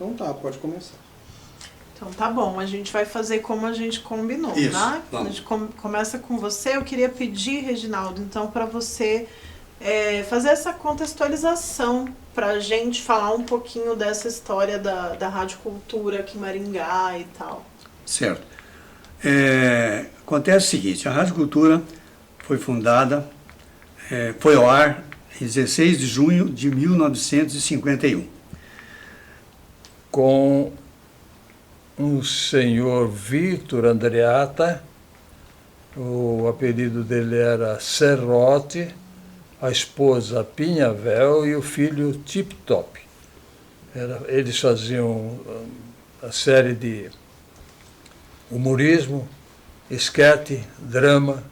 Então tá, pode começar. Então tá bom, a gente vai fazer como a gente combinou, Isso, né? vamos. A gente começa com você. Eu queria pedir, Reginaldo, então, para você fazer essa contextualização, para a gente falar um pouquinho dessa história da Rádio Cultura aqui em Maringá e tal. Certo. Acontece o seguinte, a Rádio Cultura foi fundada, foi ao ar em 16 de junho de 1951. Com um senhor Vitor Andreata, o apelido dele era Serrote, a esposa Pinhavel e o filho Tip Top. Eles faziam a série de humorismo, esquete, drama.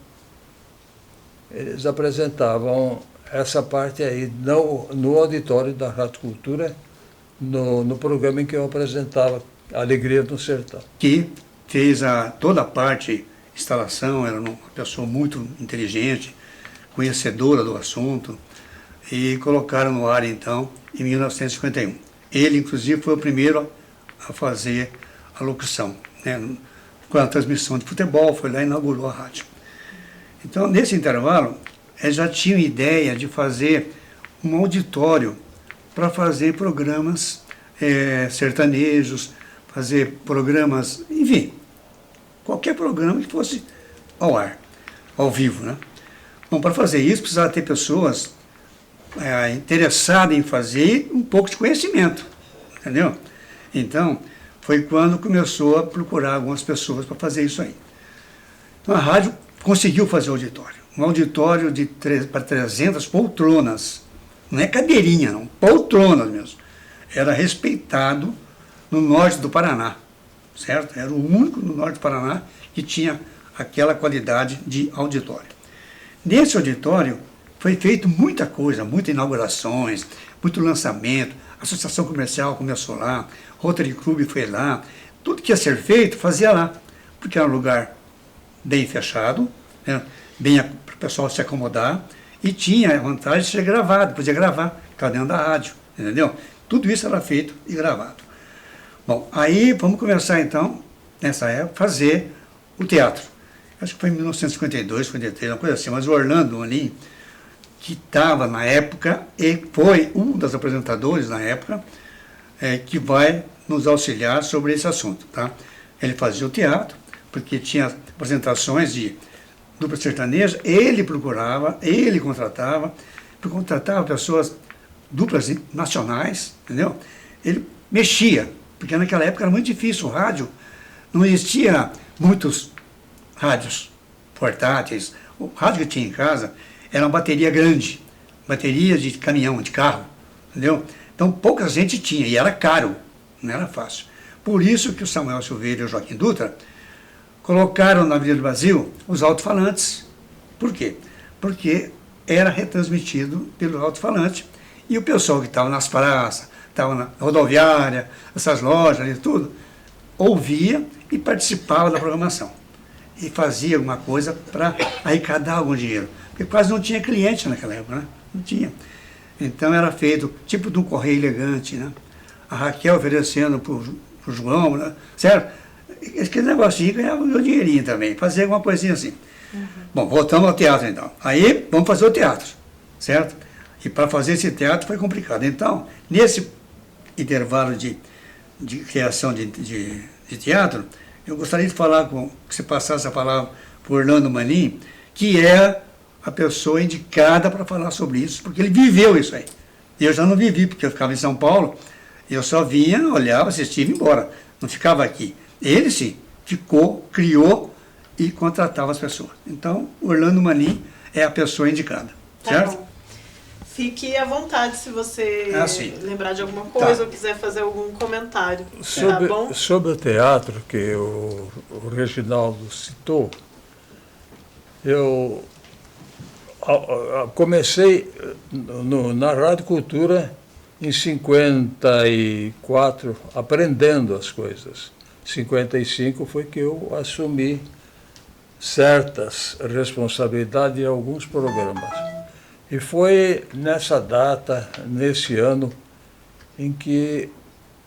Eles apresentavam essa parte aí no auditório da Rádio Cultura, no programa em que eu apresentava Alegria do Sertão. Que fez toda a parte, instalação, era uma pessoa muito inteligente, conhecedora do assunto, e colocaram no ar, então, em 1951. Ele, inclusive, foi o primeiro a fazer a locução, né? Com a transmissão de futebol, foi lá e inaugurou a rádio. Então, nesse intervalo, eles já tinham ideia de fazer um auditório para fazer programas sertanejos, fazer programas, enfim, qualquer programa que fosse ao ar, ao vivo, né? Bom, para fazer isso, precisava ter pessoas interessadas em fazer um pouco de conhecimento, entendeu? Então, foi quando começou a procurar algumas pessoas para fazer isso aí. Então, a rádio conseguiu fazer um auditório para 300 poltronas, não é cadeirinha, não, poltronas mesmo. Era respeitado no norte do Paraná, certo? Era o único no norte do Paraná que tinha aquela qualidade de auditório. Nesse auditório foi feito muita coisa, muitas inaugurações, muito lançamento, a Associação Comercial começou lá, Rotary Club foi lá, tudo que ia ser feito fazia lá, porque era um lugar bem fechado, né? Bem para o pessoal se acomodar, e tinha a vantagem de ser gravado, podia gravar, ficava dentro da rádio, entendeu? Tudo isso era feito e gravado. Bom, aí vamos começar então, nessa época, fazer o teatro. Acho que foi em 1952, 53, uma coisa assim, mas o Orlando Manin, que estava na época, e foi um dos apresentadores na época, que vai nos auxiliar sobre esse assunto, tá? Ele fazia o teatro, porque tinha apresentações de dupla sertaneja, ele procurava, ele contratava pessoas, duplas nacionais, entendeu? Ele mexia, porque naquela época era muito difícil, o rádio, não existia muitos rádios portáteis, o rádio que tinha em casa era uma bateria grande, bateria de caminhão, de carro, entendeu? Então pouca gente tinha, e era caro, não era fácil. Por isso que o Samuel Silveira e o Joaquim Dutra colocaram na Avenida do Brasil os alto-falantes. Por quê? Porque era retransmitido pelo alto-falante, e o pessoal que estava nas praças, estava na rodoviária, essas lojas e tudo, ouvia e participava da programação. E fazia alguma coisa para arrecadar algum dinheiro. Porque quase não tinha cliente naquela época, né? Não tinha. Então era feito tipo de um correio elegante, né? A Raquel oferecendo para o João, né? Certo? Aquele negocinho ganhava o dinheirinho também, fazia alguma coisinha assim. Uhum. Bom, voltamos ao teatro então. Aí vamos fazer o teatro, certo? E para fazer esse teatro foi complicado. Então, nesse intervalo de criação de teatro, eu gostaria de falar que você passasse a palavra para o Orlando Manin, que é a pessoa indicada para falar sobre isso, porque ele viveu isso aí. Eu já não vivi, porque eu ficava em São Paulo, eu só vinha, olhava, assistia e ia embora. Não ficava aqui. Ele sim, ficou, criou e contratava as pessoas. Então, Orlando Manin é a pessoa indicada, certo? Bom. Fique à vontade se você lembrar de alguma coisa ou quiser fazer algum comentário. Tá bom? Sobre o teatro que o Reginaldo citou, eu comecei na Rádio Cultura em 54, aprendendo as coisas. Em 55 foi que eu assumi certas responsabilidades em alguns programas. E foi nessa data, nesse ano, em que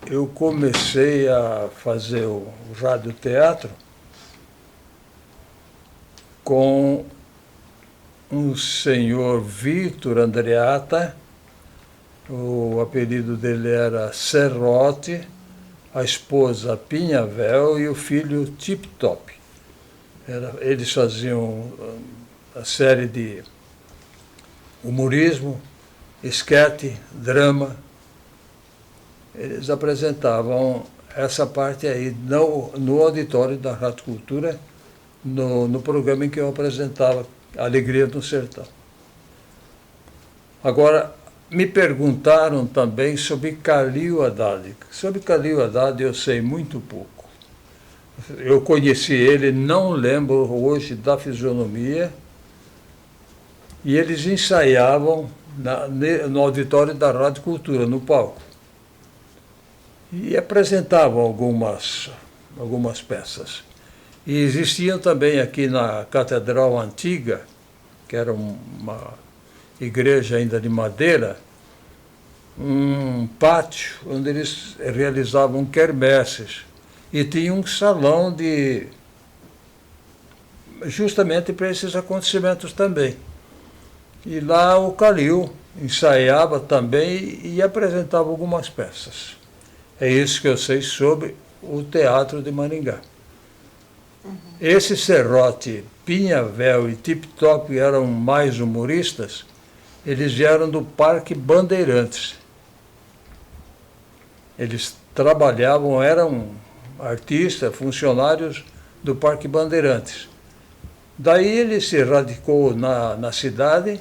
eu comecei a fazer o radioteatro com um senhor Vitor Andreatta, o apelido dele era Serrote, a esposa Pinhavel e o filho Tip Top. Eles faziam a série de humorismo, esquete, drama. Eles apresentavam essa parte aí no auditório da Rádio Cultura, no programa em que eu apresentava Alegria no Sertão. Agora, me perguntaram também sobre Calil Haddad. Sobre Calil Haddad eu sei muito pouco. Eu conheci ele, não lembro hoje da fisionomia, e eles ensaiavam no auditório da Rádio Cultura, no palco. E apresentavam algumas peças. E existiam também aqui na Catedral Antiga, que era uma igreja ainda de madeira, um pátio onde eles realizavam quermesses. E tinha um salão justamente para esses acontecimentos também. E lá o Calil ensaiava também e apresentava algumas peças. É isso que eu sei sobre o teatro de Maringá. Esse Serrote, Pinhavel e Tip Top eram mais humoristas, eles vieram do Parque Bandeirantes. Eles trabalhavam, eram artistas, funcionários do Parque Bandeirantes. Daí ele se radicou na cidade,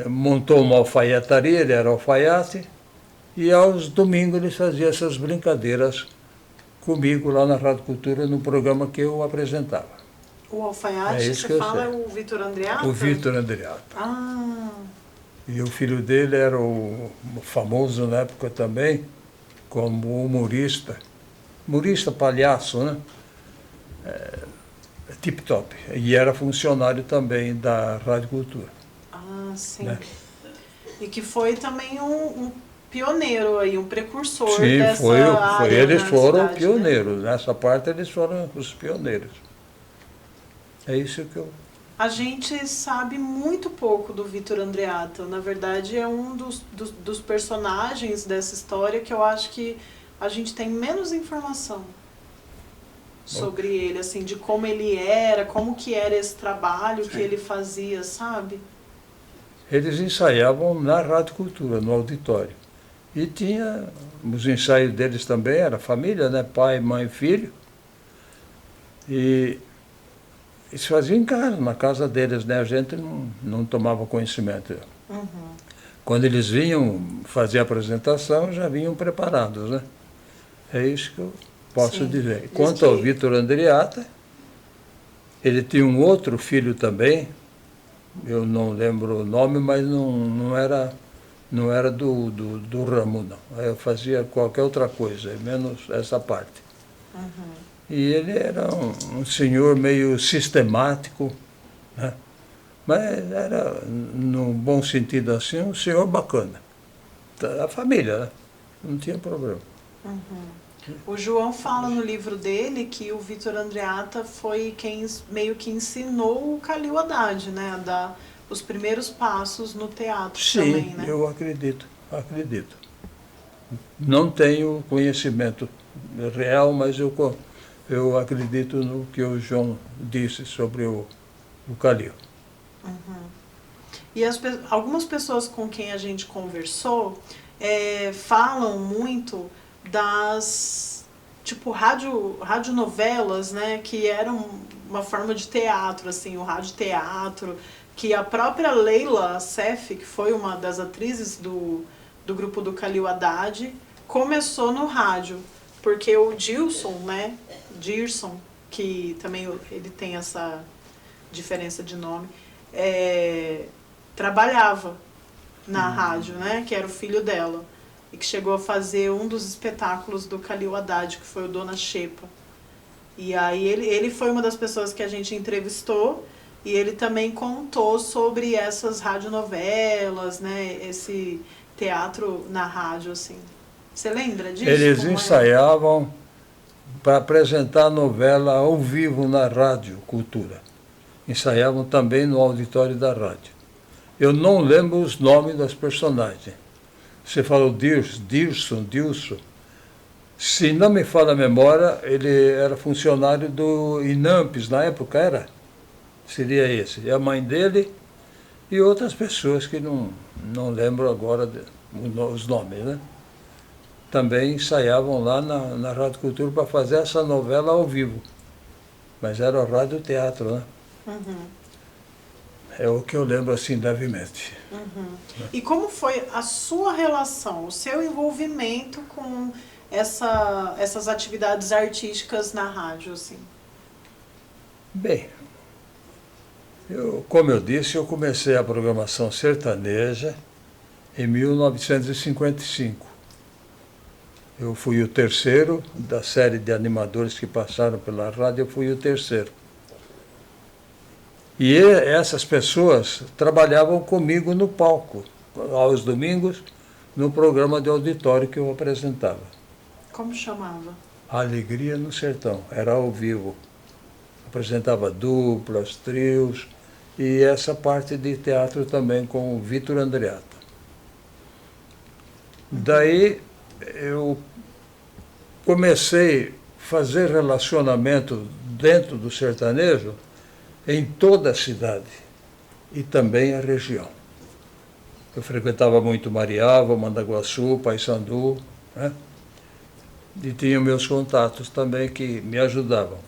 montou uma alfaiataria, ele era alfaiate, e aos domingos ele fazia essas brincadeiras comigo lá na Rádio Cultura, no programa que eu apresentava. O alfaiate, você fala, é o Vitor Andreatta? O Vitor Andreatta. Ah. E o filho dele era o famoso na época também, como humorista palhaço, né? Tip Top. E era funcionário também da Rádio Cultura. Ah, sim. Né? E que foi também um pioneiro aí, um precursor Sim, dessa área. Eles foram cidade, pioneiros. né? Nessa parte eles foram os pioneiros. É isso que eu... A gente sabe muito pouco do Vitor Andreatta. Na verdade, é um dos personagens dessa história que eu acho que a gente tem menos informação sobre ele, assim, de como ele era, como que era esse trabalho que ele fazia, sabe? Eles ensaiavam na Rádio Cultura, no auditório. E tinha os ensaios deles também, era família, né? Pai, mãe, filho. E eles faziam em casa, na casa deles, né? A gente não tomava conhecimento. Uhum. Quando eles vinham fazer a apresentação, já vinham preparados, né? É isso que eu posso dizer. Quanto ao Vitor Andreatta, ele tinha um outro filho também, eu não lembro o nome, mas não era do ramo, não. Eu fazia qualquer outra coisa, menos essa parte. Uhum. E ele era um senhor meio sistemático, né? Mas era, no bom sentido assim, um senhor bacana. A família, né? Não tinha problema. Uhum. O João fala no livro dele que o Vitor Andreatta foi quem meio que ensinou o Calil Haddad, né? A dar os primeiros passos no teatro. Sim, também, né? Eu acredito. Não tenho conhecimento real, mas eu acredito no que o João disse sobre o Calil. Uhum. E algumas pessoas com quem a gente conversou falam muito das, tipo, radionovelas, né, que eram uma forma de teatro, assim, o radioteatro, que a própria Leila Assef, que foi uma das atrizes do grupo do Calil Haddad, começou no rádio, porque o Dirson, que também ele tem essa diferença de nome, trabalhava na rádio, né, que era o filho dela, e que chegou a fazer um dos espetáculos do Calil Haddad, que foi o Dona Xepa. E aí ele foi uma das pessoas que a gente entrevistou, e ele também contou sobre essas radionovelas, né, esse teatro na rádio, assim. Você lembra disso? Eles Como é? ensaiavam para apresentar a novela ao vivo na Rádio Cultura. Ensaiavam também no auditório da rádio. Eu não lembro os nomes das personagens. Você falou Dilson. Se não me falha a memória, ele era funcionário do INAMPES, na época era. Seria esse. E a mãe dele e outras pessoas que não lembro agora os nomes, né? Também ensaiavam lá na Rádio Cultura para fazer essa novela ao vivo. Mas era o rádio teatro, né? Uhum. É o que eu lembro assim levemente. Uhum. E como foi a sua relação, o seu envolvimento com essas atividades artísticas na rádio, assim? Bem, como eu disse, eu comecei a programação sertaneja em 1955. Eu fui o terceiro da série de animadores que passaram pela rádio, eu fui o terceiro. E essas pessoas trabalhavam comigo no palco, aos domingos, no programa de auditório que eu apresentava. Como chamava? Alegria no Sertão, era ao vivo. Apresentava duplas, trios e essa parte de teatro também com o Vitor Andreatta. Daí eu comecei a fazer relacionamento dentro do sertanejo em toda a cidade e também a região. Eu frequentava muito Mariava, Mandaguaçu, Paissandu, né? E tinha meus contatos também que me ajudavam.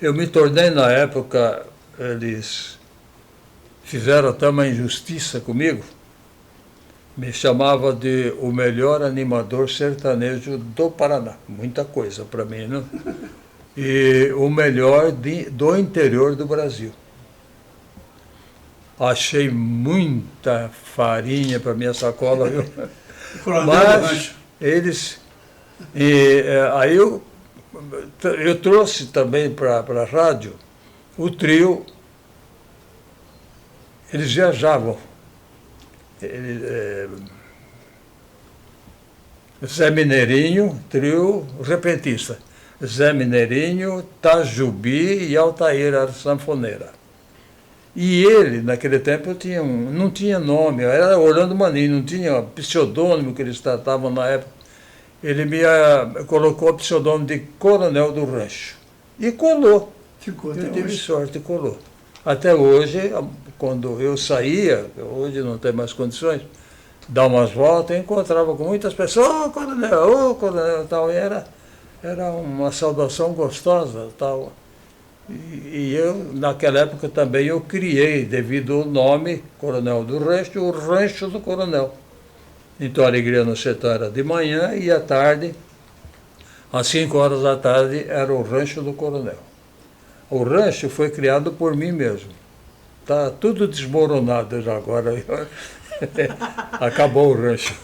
Eu me tornei, na época, eles fizeram até uma injustiça comigo, me chamava de o melhor animador sertanejo do Paraná. Muita coisa para mim, né? E o melhor do interior do Brasil. Achei muita farinha para minha sacola, viu? Mas eles... aí eu trouxe também para a rádio o trio, eles viajavam. Zé Mineirinho, trio repentista. Zé Mineirinho, Tajubi e Altair, era sanfoneira. E ele, naquele tempo, não tinha nome, era Orlando Maninho, não tinha pseudônimo que eles tratavam na época. Ele me colocou o pseudônimo de Coronel do Rancho. E colou. Ficou até eu tive hoje. sorte e colou. Até hoje, quando eu saía, hoje não tenho mais condições, dar umas voltas, eu encontrava com muitas pessoas, ô coronel, tal, e era uma saudação gostosa, tal. E eu, naquela época também, eu criei, devido ao nome Coronel do Rancho, o Rancho do Coronel. Então, a Alegria no Sertão era de manhã e à tarde, às 5 horas da tarde, era o Rancho do Coronel. O rancho foi criado por mim mesmo. Está tudo desmoronado já agora. Acabou o rancho.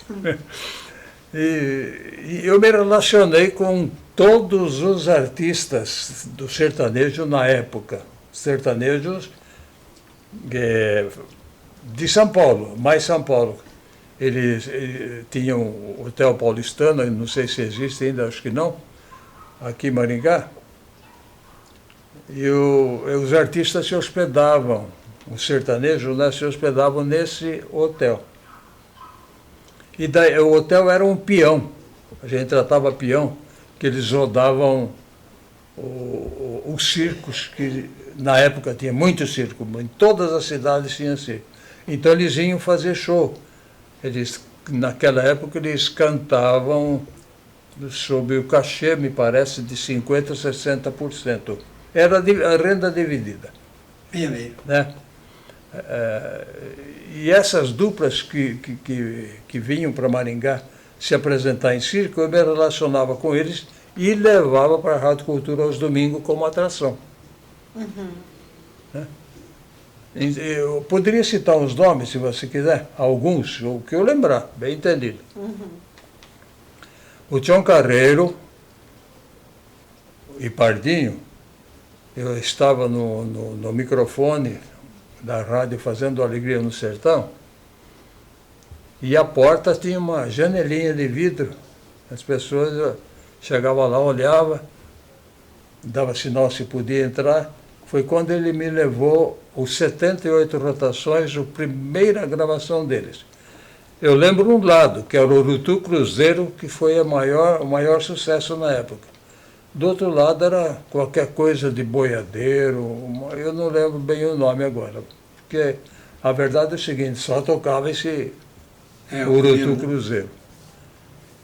E eu me relacionei com todos os artistas do sertanejo na época. Sertanejos de São Paulo, mais São Paulo. Eles tinham o Hotel Paulistano, não sei se existe ainda, acho que não, aqui em Maringá. E os artistas se hospedavam, os sertanejos, né, se hospedavam nesse hotel. E daí, o hotel era um peão, a gente tratava peão, que eles rodavam os circos, que na época tinha muito circo, em todas as cidades tinha circo. Então eles iam fazer show. Naquela época eles cantavam sob o cachê, me parece, de 50% a 60%. Era a renda dividida. Meio. Né? E essas duplas que vinham para Maringá se apresentar em circo, eu me relacionava com eles e levava para a Rádio Cultura aos domingos como atração. Uhum. Né? Eu poderia citar uns nomes, se você quiser, alguns, o que eu lembrar, bem entendido. Uhum. O Tião Carreiro e Pardinho, eu estava no microfone da rádio fazendo Alegria no Sertão, E a porta tinha uma janelinha de vidro. As pessoas chegavam lá, olhavam, dava sinal se podia entrar. Foi quando ele me levou os 78 rotações, a primeira gravação deles. Eu lembro um lado, que era o Urutu Cruzeiro, que foi o maior sucesso na época. Do outro lado era qualquer coisa de boiadeiro, eu não lembro bem o nome agora. Porque a verdade é o seguinte, só tocava esse Urutu Cruzeiro.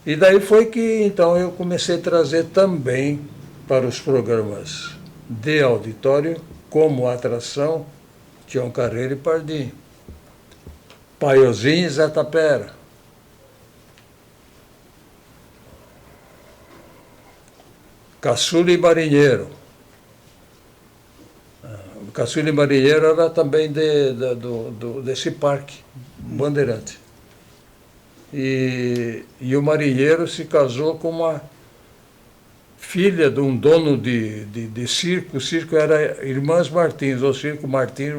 E daí foi que então eu comecei a trazer também para os programas de auditório, como atração, Tião Carreiro e Pardinho, Paiozinho e Zé Tapera. Caçula e Marinheiro. O Caçula e Marinheiro era também desse parque, Bandeirante. E o Marinheiro se casou com uma filha de um dono de circo. O circo era Irmãs Martins, ou Circo Martins.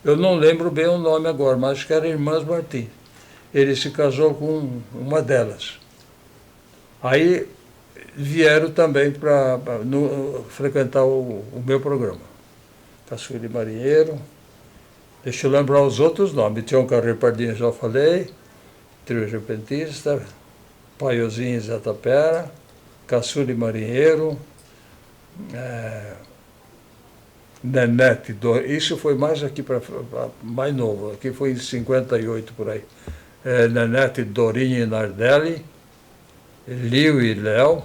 Eu não lembro bem o nome agora, mas acho que era Irmãs Martins. Ele se casou com uma delas. Aí vieram também para frequentar o meu programa. Caçula e Marinheiro. Deixa eu lembrar os outros nomes. Tião Carreiro Pardinho, já falei. Trio Repentista, Paiozinho e Zé Tapera, Caçula e Marinheiro, Nenete, isso foi mais aqui mais novo, aqui foi em 58 por aí. Nenete, Dorinha e Nardelli, Lio e Léo,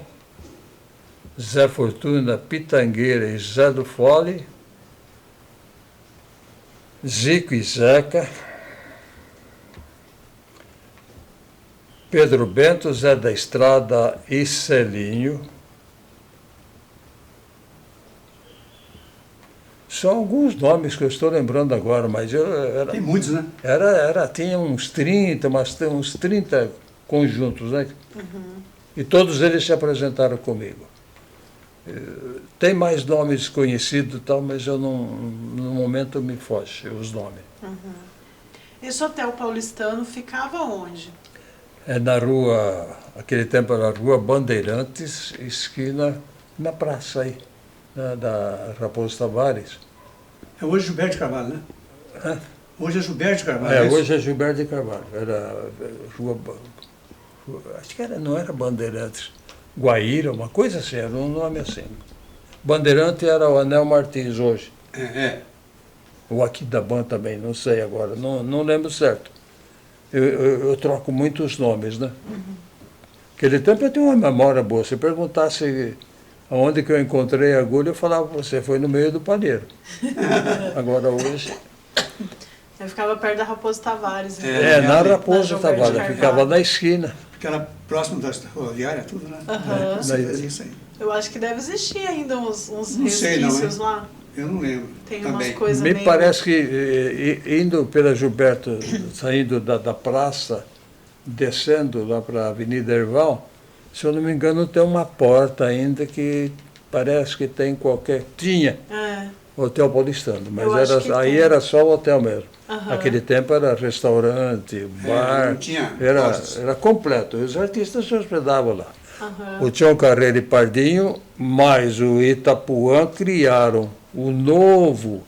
Zé Fortuna, Pitangueira e Zé do Fole, Zico e Zeca, Pedro Bento, Zé da Estrada e Celinho. São alguns nomes que eu estou lembrando agora, mas tem muitos, né? Tinha uns 30, uns 30 conjuntos, né? Uhum. E todos eles se apresentaram comigo. Tem mais nomes conhecidos e tal, mas eu não, no momento me foge os nomes. Uhum. Esse hotel paulistano ficava onde? É na rua, aquele tempo era a Rua Bandeirantes, esquina na praça aí, da Raposo Tavares. É hoje Gilberto de Carvalho, né? Hã? Hoje é Gilberto de Carvalho. Hoje é Gilberto de Carvalho. Era acho que não era Bandeirantes, Guaíra, uma coisa assim, era um nome assim. Bandeirante era o Anel Martins hoje. O Aquidaban também, não sei agora, não lembro certo. Eu troco muitos nomes, né? Uhum. Naquele tempo eu tinha uma memória boa. Se perguntasse aonde que eu encontrei a agulha, eu falava para você, foi no meio do palheiro. Agora hoje... Eu ficava perto da Raposo Tavares. Na Raposo Tavares, eu ficava na esquina. Porque era próximo da rodoviária, tudo, né? Uhum. Isso aí. Eu acho que deve existir ainda uns resquícios lá. Eu não lembro. Tem também. Umas coisas Me parece que indo pela Gilberto, saindo da praça, descendo lá para a Avenida Erval, se eu não me engano, tem uma porta ainda que parece que tem tinha Hotel Paulistano, mas era só o hotel mesmo. Uhum. Naquele tempo era restaurante, bar, não tinha era completo. Os artistas se hospedavam lá. Uhum. O Tião Carreiro e Pardinho, mais o Itapuã criaram o novo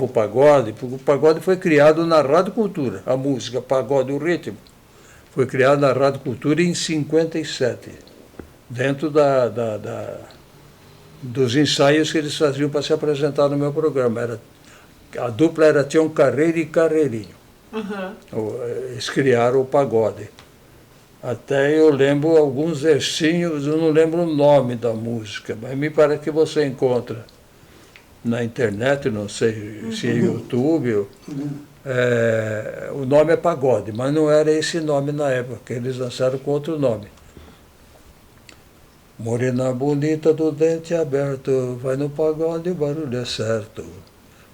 pagode, porque o pagode foi criado na Rádio Cultura, a música Pagode, o ritmo, foi criado na Rádio Cultura em 57, dentro dos ensaios que eles faziam para se apresentar no meu programa. A dupla era Tião Carreiro e Carreirinho. Uhum. Eles criaram o pagode. Até eu lembro alguns versinhos, eu não lembro o nome da música, mas me parece que você encontra na internet, não sei se é YouTube, o nome é pagode, mas não era esse nome na época, eles lançaram com outro nome. Morena bonita do dente aberto, vai no pagode, o barulho é certo.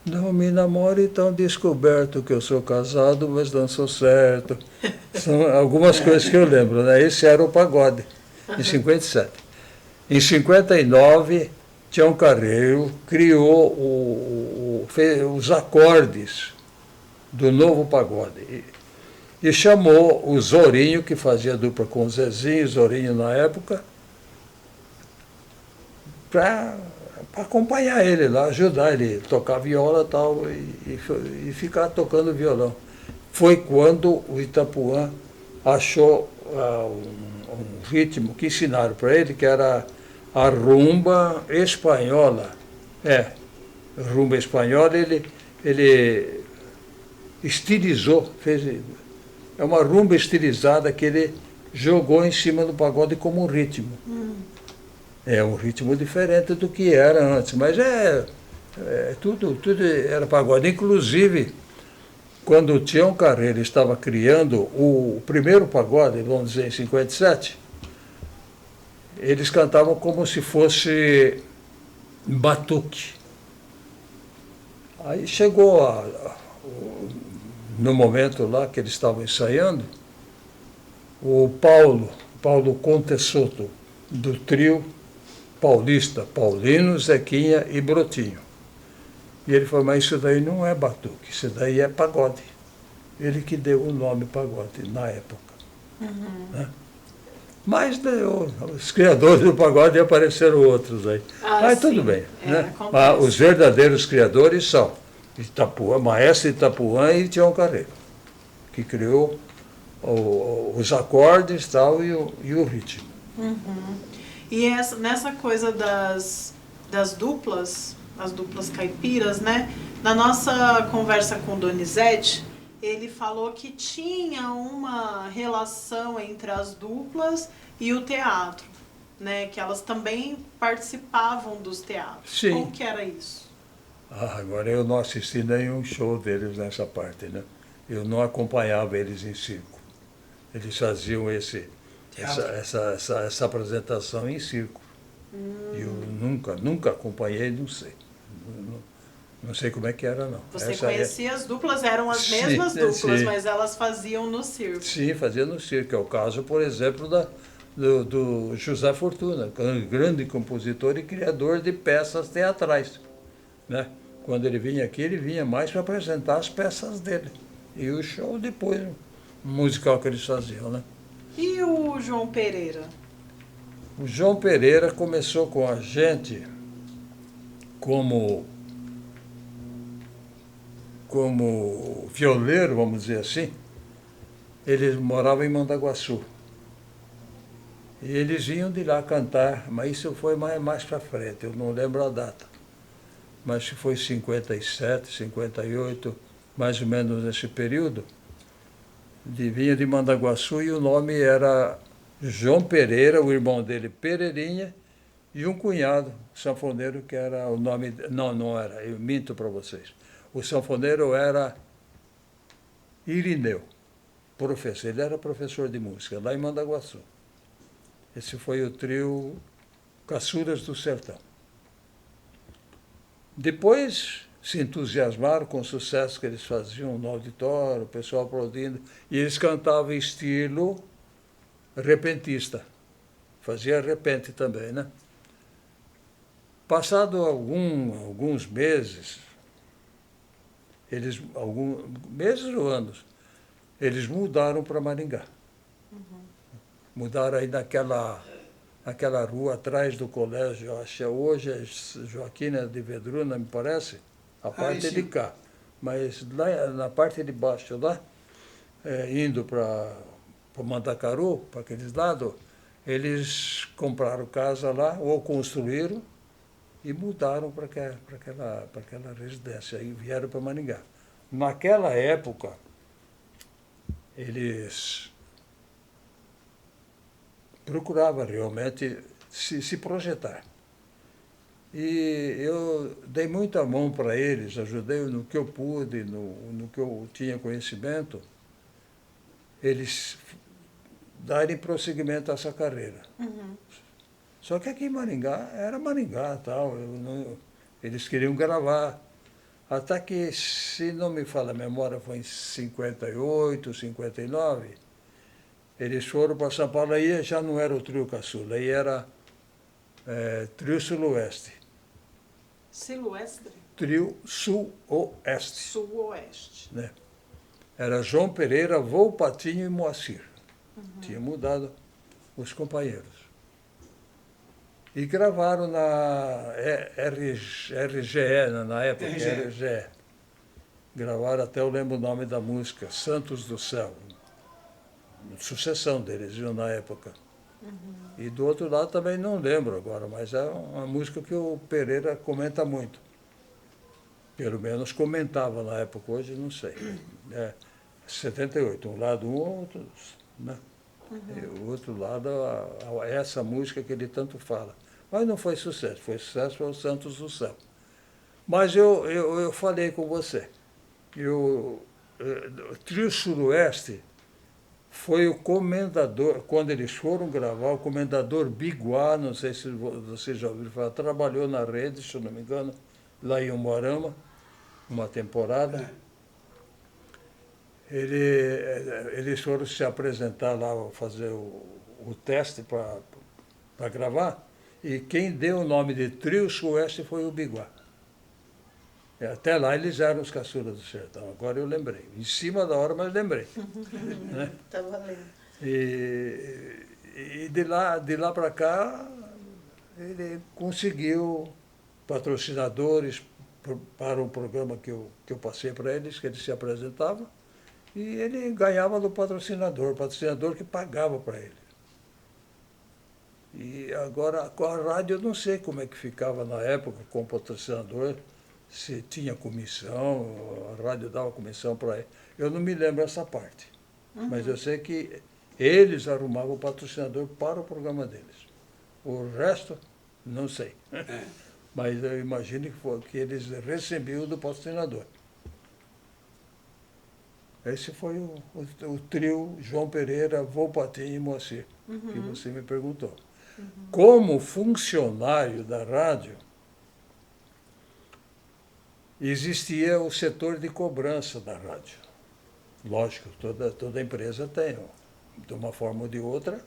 Não me namore tão descoberto que eu sou casado, mas não sou certo. São algumas coisas que eu lembro, né? Esse era o pagode, em 57. Em 59, Tião Carreiro criou os acordes do novo pagode. e chamou o Zorinho, que fazia dupla com o Zezinho, Zorinho na época, para acompanhar ele lá, ajudar ele a tocar viola e tal, e ficar tocando violão. Foi quando o Itapuã achou um ritmo que ensinaram para ele, que era a rumba espanhola. Rumba espanhola, ele estilizou, é uma rumba estilizada que ele jogou em cima do pagode como um ritmo. É um ritmo diferente do que era antes, mas tudo era pagode. Inclusive, quando o Tião Carreiro estava criando o primeiro pagode, vamos dizer, em 57, eles cantavam como se fosse batuque. Aí chegou no momento lá que eles estavam ensaiando, o Paulo Contesoto, do trio paulista, Paulino, Zequinha e Brotinho. E ele falou, mas isso daí não é batuque, isso daí é pagode. Ele que deu o nome pagode na época. Né? Mas os criadores do pagode apareceram outros aí. Mas tudo bem. Né? Mas os verdadeiros criadores são Itapuã, Maestro Itapuã e Tião Carreiro, que criou os acordes tal, e o ritmo. E nessa coisa das duplas, as duplas caipiras, né? Na nossa conversa com o Donizete, ele falou que tinha uma relação entre as duplas e o teatro, né? Que elas também participavam dos teatros. Sim. Como que era isso? Agora eu não assisti nenhum show deles nessa parte, né? Eu não acompanhava eles em circo. Eles faziam essa apresentação em circo. Eu nunca acompanhei, não sei. Não sei como é que era, não. Você conhecia as duplas, eram as mesmas duplas, mas elas faziam no circo. Sim, fazia no circo. É o caso, por exemplo, do José Fortuna, grande compositor e criador de peças teatrais. Né? Quando ele vinha aqui, ele vinha mais para apresentar as peças dele. E o show depois, o musical que eles faziam. Né? E o João Pereira? O João Pereira começou com a gente como violeiro, vamos dizer assim. Eles moravam em Mandaguaçu. E eles vinham de lá cantar, mas isso foi mais para frente, eu não lembro a data. Mas foi 57, 58, mais ou menos nesse período. Vinha de Mandaguaçu e o nome era João Pereira, o irmão dele Pereirinha, e um cunhado, sanfoneiro, que era o nome... Não era, eu minto para vocês. O sanfoneiro era Irineu, professor. Ele era professor de música, lá em Mandaguaçu. Esse foi o trio Caçuras do Sertão. Depois se entusiasmaram com o sucesso que eles faziam no auditório, o pessoal aplaudindo, e eles cantavam em estilo repentista. Fazia repente também, né? Passado alguns meses, meses ou anos, eles mudaram para Maringá. Mudaram aí naquela rua atrás do colégio, acho que hoje é Joaquina de Vedruna, me parece, a parte de cá. Mas lá na parte de baixo, lá, indo para Mandacaru, para aqueles lados, eles compraram casa lá, ou construíram, e mudaram para aquela residência, e vieram para Maringá. Naquela época, eles procuravam realmente se projetar. E eu dei muita mão para eles, ajudei no que eu pude, no que eu tinha conhecimento, eles darem prosseguimento a essa carreira. Só que aqui em Maringá, era Maringá tal, eles queriam gravar. Até que, se não me falha a memória, foi em 58, 59, eles foram para São Paulo, aí já não era o trio Caçula, aí era trio Sul-Oeste. Silvestre? Trio Sul-Oeste. Sul-Oeste. Né? Era João Pereira, Volpatinho e Moacir. Tinha mudado os companheiros. E gravaram na RGE, na época, RGE. Gravaram, até eu lembro o nome da música, Santos do Céu. Sucessão deles, viu, na época. E do outro lado também não lembro agora, mas é uma música que o Pereira comenta muito. Pelo menos comentava na época, hoje não sei. 78, um lado outro, né? E o outro lado, essa música que ele tanto fala. Mas não foi sucesso, foi o Santos do Céu. Mas eu falei com você, o Trio Suroeste foi o comendador, quando eles foram gravar, o comendador Biguá, não sei se você já ouviu falar, trabalhou na rede, se eu não me engano, lá em Umuarama, uma temporada. Eles foram se apresentar lá, fazer o teste para gravar, e quem deu o nome de Trio Suroeste foi o Biguá. Até lá eles eram os caçulas do sertão, agora eu lembrei. Em cima da hora, mas lembrei. Né? Tá valendo. E de lá para cá, ele conseguiu patrocinadores para um programa que eu passei para eles, que eles se apresentavam, e ele ganhava do patrocinador, o patrocinador que pagava para ele. E agora, com a rádio, eu não sei como é que ficava na época com o patrocinador, se tinha comissão, a rádio dava comissão para ele. Eu não me lembro essa parte, mas eu sei que eles arrumavam o patrocinador para o programa deles. O resto, não sei. Mas eu imagino que eles recebiam do patrocinador. Esse foi o trio João Pereira, Volpatinho e Moacir, que você me perguntou. Como funcionário da rádio, existia o setor de cobrança da rádio. Lógico, toda empresa tem, de uma forma ou de outra,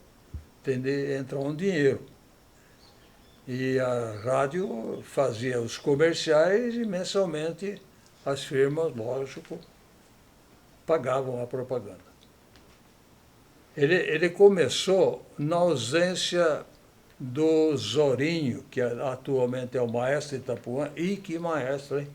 tem de entrar um dinheiro. E a rádio fazia os comerciais e mensalmente as firmas, lógico, pagavam a propaganda. Ele começou na ausência do Zorinho, que atualmente é o maestro de Itapuã, e que maestro, hein?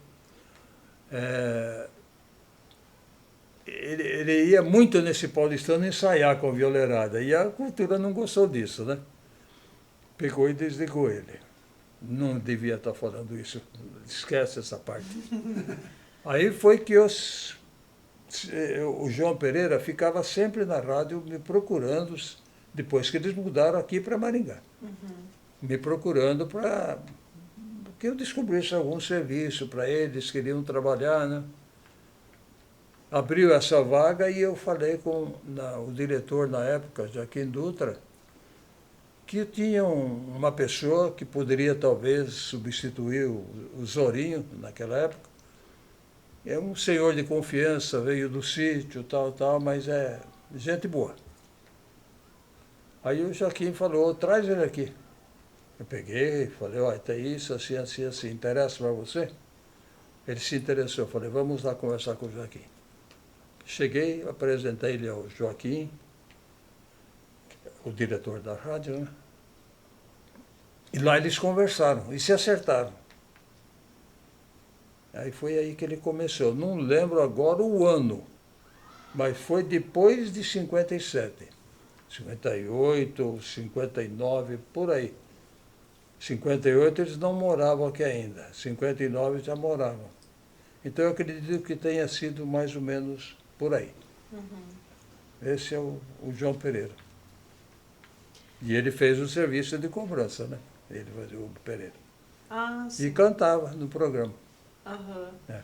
Ele ia muito nesse paulistano ensaiar com a violeirada, e a cultura não gostou disso, né? Pegou e desligou ele. Não devia estar falando isso, esquece essa parte. Aí foi que o João Pereira ficava sempre na rádio me procurando, depois que eles mudaram aqui para Maringá. Me procurando para que eu descobrisse algum serviço para eles, queriam trabalhar, né? Abriu essa vaga e eu falei com o diretor na época, Joaquim Dutra, que tinha uma pessoa que poderia talvez substituir o Zorinho naquela época. É um senhor de confiança, veio do sítio, tal, mas é gente boa. Aí o Joaquim falou, traz ele aqui. Eu peguei, falei, olha, tem isso, assim, interessa para você? Ele se interessou, falei, vamos lá conversar com o Joaquim. Cheguei, apresentei ele ao Joaquim, o diretor da rádio, né? E lá eles conversaram e se acertaram. Aí foi aí que ele começou. Não lembro agora o ano, mas foi depois de 57. 58, 59, por aí. 58 eles não moravam aqui ainda, 59 já moravam. Então eu acredito que tenha sido mais ou menos por aí. Esse é o João Pereira. E ele fez o serviço de cobrança, né? Ele fazia o Pereira. Ah, sim. E cantava no programa. Uhum.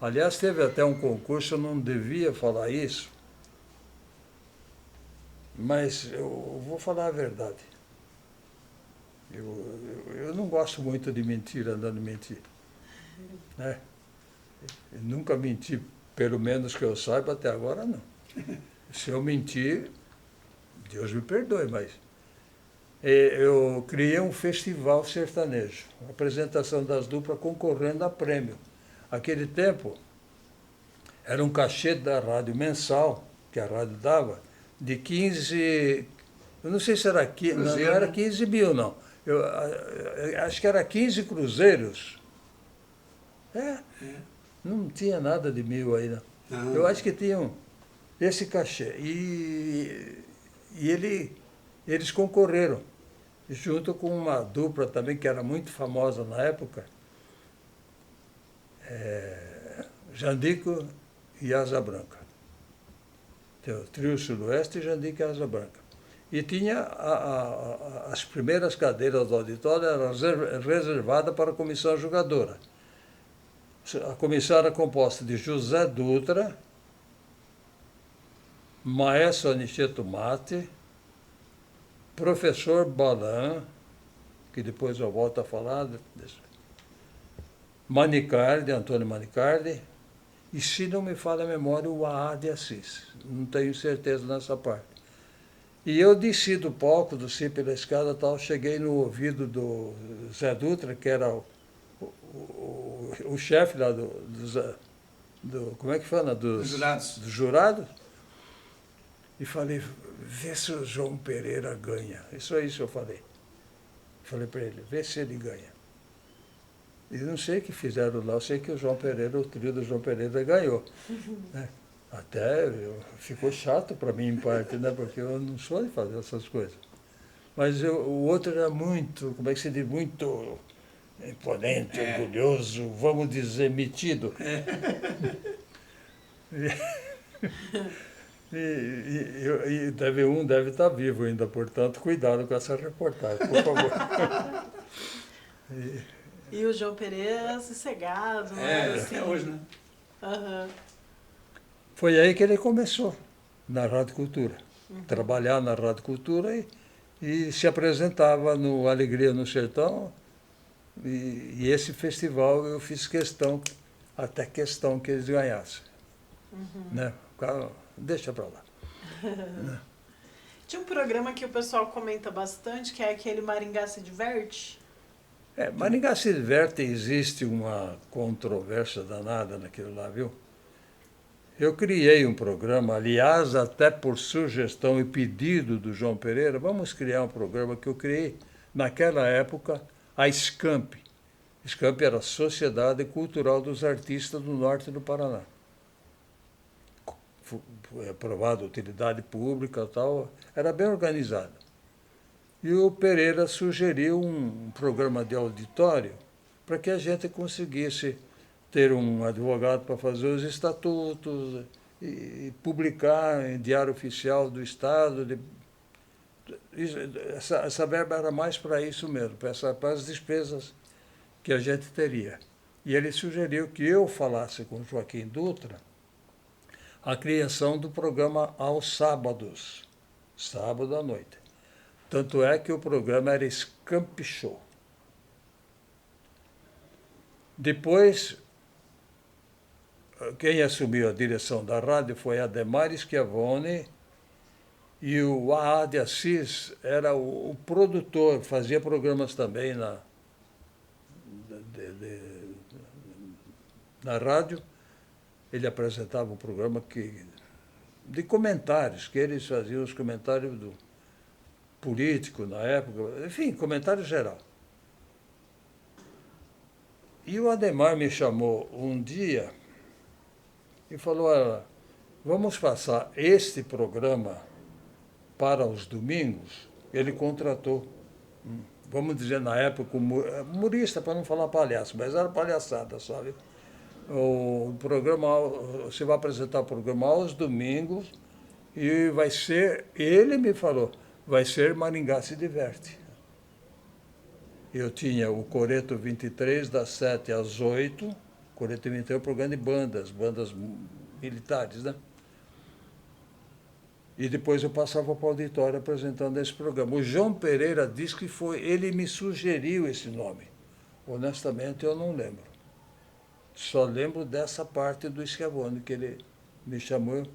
Aliás, teve até um concurso, eu não devia falar isso, mas eu vou falar a verdade. Eu não gosto muito de mentir, andando mentir. Né? Eu nunca menti, pelo menos que eu saiba, até agora não. Se eu mentir, Deus me perdoe, mas eu criei um festival sertanejo, apresentação das duplas concorrendo a prêmio. Aquele tempo, Era um cachê da rádio mensal, que a rádio dava, de 15, eu não sei se era, não era 15 mil, não. Eu acho que era 15 cruzeiros. Não tinha nada de 1.000 aí, não. Eu acho que tinham esse cachê. Eles concorreram, junto com uma dupla também, que era muito famosa na época, Jandico e Asa Branca. O Trio Sudoeste, Jandico e Asa Branca. E tinha as primeiras cadeiras do auditório eram reservadas para a comissão jogadora. A comissão era composta de José Dutra, Maestro Aniceto Mate, Professor Balan, que depois eu volto a falar, Manicardi, Antônio Manicardi, e se não me falha a memória, o A.A. de Assis. Não tenho certeza nessa parte. E eu desci do palco, desci pela escada e tal, cheguei no ouvido do Zé Dutra, que era o chefe lá do como é que fala? Dos jurados. E falei, vê se o João Pereira ganha. Isso é isso eu falei. Falei para ele, vê se ele ganha. E não sei o que fizeram lá, eu sei que o João Pereira, o trio do João Pereira ganhou. Né? Até ficou chato para mim em parte, né? Porque eu não sou de fazer essas coisas. Mas o outro era muito, como é que se diz, muito imponente, orgulhoso, vamos dizer, metido. E deve estar vivo ainda, portanto, cuidado com essa reportagem, por favor. E o João Pereira sossegado, né? Assim. Até hoje, né? Uhum. Foi aí que ele começou, na Rádio Cultura. Trabalhar na Rádio Cultura e se apresentava no Alegria no Sertão. E esse festival eu fiz questão que eles ganhassem. Né? Deixa para lá. Tinha um programa que o pessoal comenta bastante, que é aquele Maringá se Diverte. Maringá se Diverte, existe uma controvérsia danada naquilo lá, viu? Eu criei um programa, aliás, até por sugestão e pedido do João Pereira, vamos criar um programa que eu criei naquela época, a SCAMP. SCAMP era a Sociedade Cultural dos Artistas do Norte do Paraná. Foi aprovado utilidade pública e tal, era bem organizado. E o Pereira sugeriu um programa de auditório para que a gente conseguisse ter um advogado para fazer os estatutos e publicar em Diário Oficial do Estado. Essa verba era mais para isso mesmo, para as despesas que a gente teria. E ele sugeriu que eu falasse com Joaquim Dutra a criação do programa aos sábados, sábado à noite. Tanto é que o programa era Scamp Show. Depois, quem assumiu a direção da rádio foi Ademar Schiavone, e o A.A. de Assis era o produtor, fazia programas também na rádio. Ele apresentava um programa de comentários, que eles faziam os comentários do político na época, enfim, comentário geral. E o Ademar me chamou um dia e falou, olha, vamos passar este programa para os domingos. Ele contratou, vamos dizer na época, humorista, para não falar palhaço, mas era palhaçada, sabe? O programa, você vai apresentar o programa aos domingos e vai ser, ele me falou, vai ser Maringá se Diverte. Eu tinha o Coreto 23, das 7 às 8, Coreto 23 é um programa de bandas militares, né? E depois eu passava para o auditório apresentando esse programa. O João Pereira disse que ele me sugeriu esse nome. Honestamente, eu não lembro. Só lembro dessa parte do Schiavone, que ele me chamou,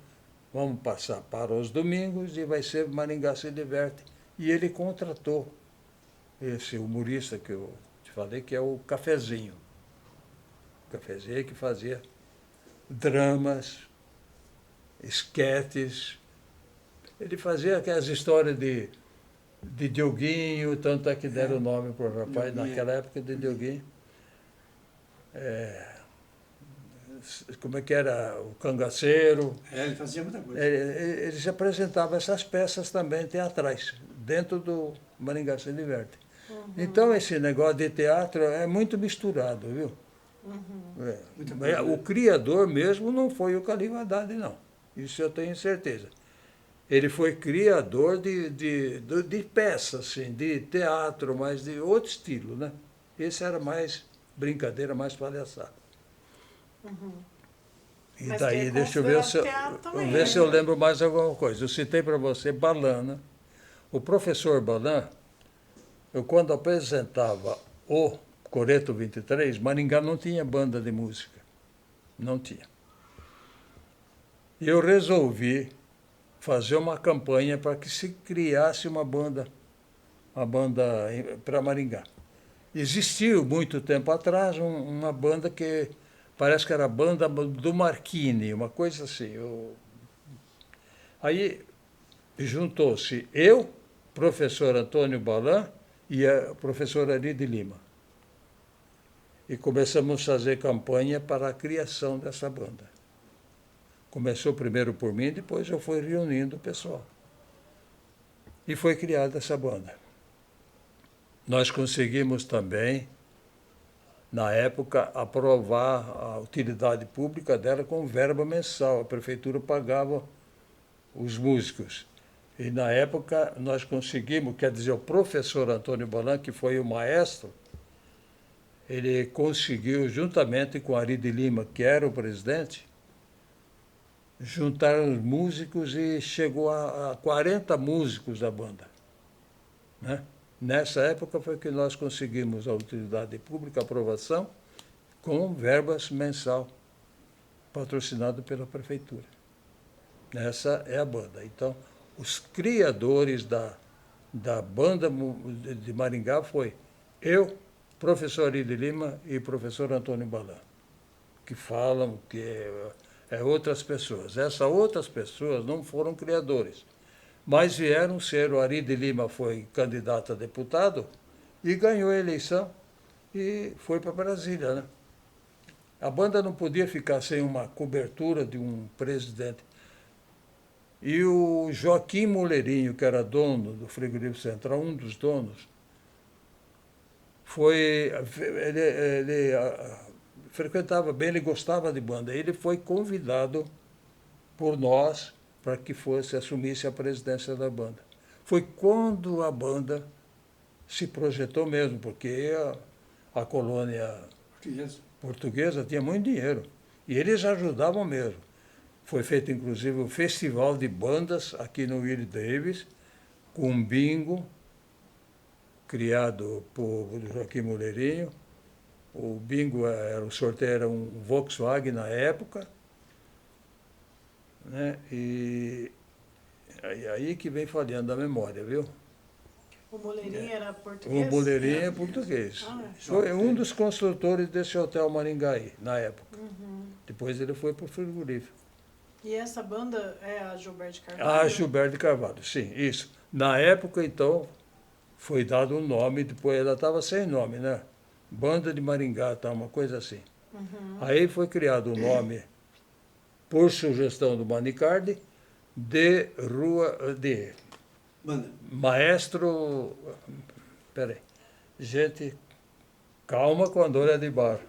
vamos passar para os domingos e vai ser Maringá se Diverte. E ele contratou esse humorista que eu te falei, que é o Cafezinho. O Cafezinho que fazia dramas, esquetes. Ele fazia aquelas histórias de Dioguinho, tanto é que deram o nome para o rapaz naquela época de Dioguinho. Como é que era? O Cangaceiro. Ele fazia muita coisa. Ele se apresentava essas peças também teatrais, dentro do Maringá se diverte. Então esse negócio de teatro é muito misturado, viu? O criador mesmo não foi o Calil Haddad, não. Isso eu tenho certeza. Ele foi criador de peças, assim, de teatro, mas de outro estilo, né? Esse era mais brincadeira, mais palhaçada. E Mas daí, que é deixa eu ver, teatro também, ver se né? eu lembro mais alguma coisa. Eu citei para você Balana. O professor Balan, eu quando apresentava o Coreto 23, Maringá não tinha banda de música. Não tinha. E eu resolvi fazer uma campanha para que se criasse uma banda para Maringá. Existiu, muito tempo atrás, uma banda que parece que era a banda do Marquini, uma coisa assim. Aí juntou-se eu, professor Antônio Balan e a professora Aride Lima. E começamos a fazer campanha para a criação dessa banda. Começou primeiro por mim, depois eu fui reunindo o pessoal. E foi criada essa banda. Nós conseguimos também, na época, aprovar a utilidade pública dela com verba mensal. A prefeitura pagava os músicos. E, na época, nós conseguimos, quer dizer, o professor Antônio Balan, que foi o maestro, ele conseguiu, juntamente com Ari de Lima, que era o presidente, juntar os músicos e chegou a 40 músicos da banda, né? Nessa época foi que nós conseguimos a utilidade pública, a aprovação, com verbas mensal, patrocinado pela prefeitura. Essa é a banda. Então, os criadores da banda de Maringá foi eu, professor Ari de Lima e professor Antônio Balan, que falam que é outras pessoas. Essas outras pessoas não foram criadores, mas vieram ser. O Ari de Lima foi candidato a deputado e ganhou a eleição e foi para Brasília, né? A banda não podia ficar sem uma cobertura de um presidente. E o Joaquim Moleirinho, que era dono do Frigorífico Central, um dos donos, ele frequentava bem, ele gostava de banda. Ele foi convidado por nós para que assumisse a presidência da banda. Foi quando a banda se projetou mesmo, porque a colônia portuguesa tinha muito dinheiro. E eles ajudavam mesmo. Foi feito, inclusive, um festival de bandas aqui no Willie Davis, com um bingo, criado por Joaquim Moleirinho. O bingo, o sorteio era um Volkswagen na época, né? E aí que vem falhando a memória, viu? O Moleirinho era português? O Moleirinho é português. Foi um dos construtores desse hotel Maringaí, na época. Depois ele foi para o frigorífico. E essa banda é a Gilberto Carvalho? A Gilberto Carvalho, sim, isso. Na época, então, foi dado um nome, depois ela estava sem nome, né? Banda de Maringá, tá, uma coisa assim. Aí foi criado o nome, por sugestão do Manicardi, de Maestro. Peraí. Gente, calma com a dor de bar.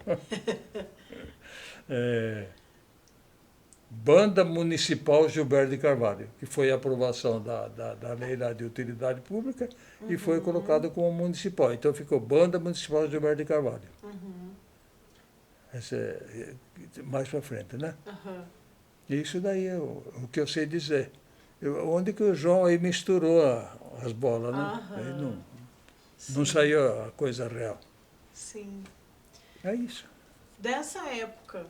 Banda Municipal Gilberto de Carvalho, que foi a aprovação da lei lá de utilidade pública e foi colocado como municipal. Então ficou Banda Municipal Gilberto de Carvalho. Essa é mais para frente, né? Isso daí é o que eu sei dizer. Onde que o João aí misturou as bolas, né? Aí não saiu a coisa real. Sim. É isso. Dessa época,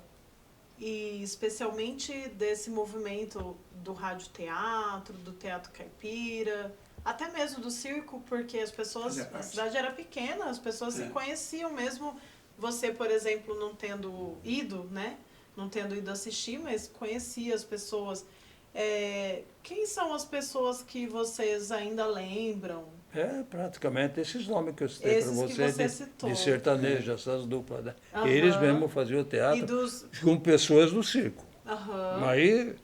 e especialmente desse movimento do radioteatro, do teatro caipira, até mesmo do circo, porque as pessoas, a cidade era pequena, as pessoas se conheciam mesmo. Você, por exemplo, não tendo ido, né? não tendo ido assistir, mas conhecia as pessoas. Quem são as pessoas que vocês ainda lembram? Praticamente esses nomes que eu citei para você, citou. de sertanejo, essas duplas. Né? Eles mesmo faziam teatro com pessoas do circo. Aí,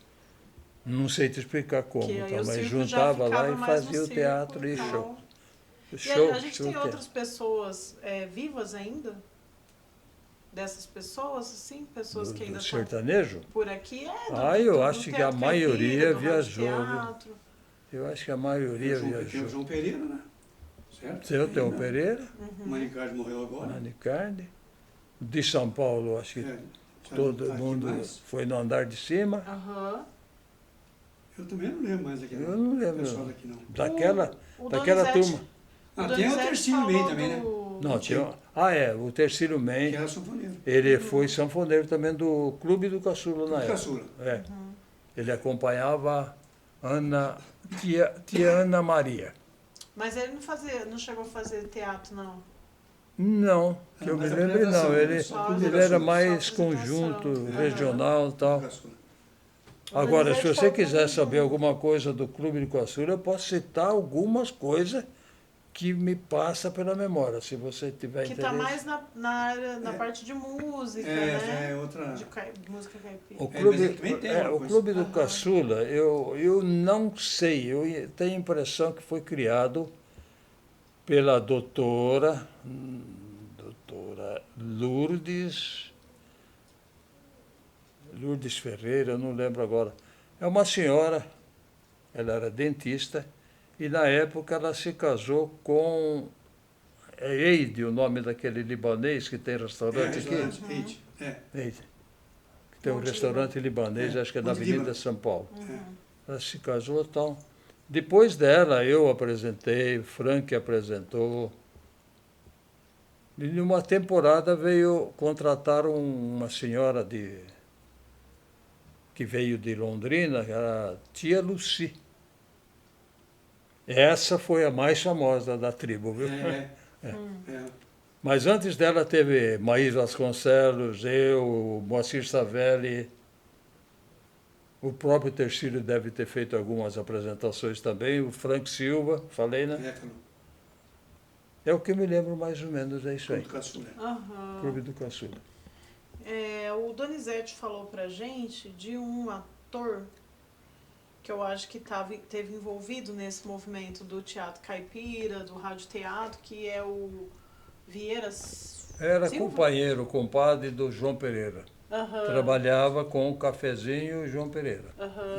não sei te explicar como, tá, mas juntava lá e fazia o teatro e show. A gente tem outras pessoas vivas ainda? Dessas pessoas, assim? Pessoas que ainda estão sertanejo? Por aqui? Eu acho que a maioria viajou. Eu acho que a maioria viajou. Tem o João Pereira, né? Certo? Tem o Pereira. O Manicardi morreu agora. Manicardi. De São Paulo, acho que todo mundo foi no andar de cima. Eu também não lembro mais aqui. Eu não lembro. Daqui, não. Daquela turma. Tem o Tercílio May também, né? Não, tinha. O Tercílio May. Que era sanfoneiro. Ele foi sanfoneiro também do Clube do Caçula na época. Caçula. Ele acompanhava tia Ana Maria. Mas ele não chegou a fazer teatro, não? Não, que eu me lembre não. Ele era mais conjunto, regional e tal. Agora, se você quiser saber alguma coisa do Clube do Caçula, eu posso citar algumas coisas que me passa pela memória, se você tiver interesse. Que está mais na área, na parte de música, né? Outra... De música caipira. O Clube do Caçula, eu não sei, eu tenho a impressão que foi criado pela doutora Lourdes Ferreira, eu não lembro agora. É uma senhora, ela era dentista, e na época ela se casou com Eide, o nome daquele libanês que tem restaurante aqui. Eide. Que tem um restaurante libanês, acho que é na Avenida São Paulo. Ela se casou e tal. Depois dela, eu apresentei, o Frank apresentou. E numa temporada contratar uma senhora que veio de Londrina, que era a tia Lucy. Essa foi a mais famosa da tribo, viu? Mas antes dela teve Maís Vasconcelos, eu, Moacir Savelli, o próprio Tercílio deve ter feito algumas apresentações também, o Frank Silva, falei, né? É o que eu me lembro mais ou menos, é isso aí. Clube do Caçula. O Donizete falou pra gente de um ator que eu acho que teve envolvido nesse movimento do teatro caipira, do rádio teatro, que é o Vieira Era Silva? companheiro, compadre do João Pereira. Trabalhava com o Cafezinho e o João Pereira.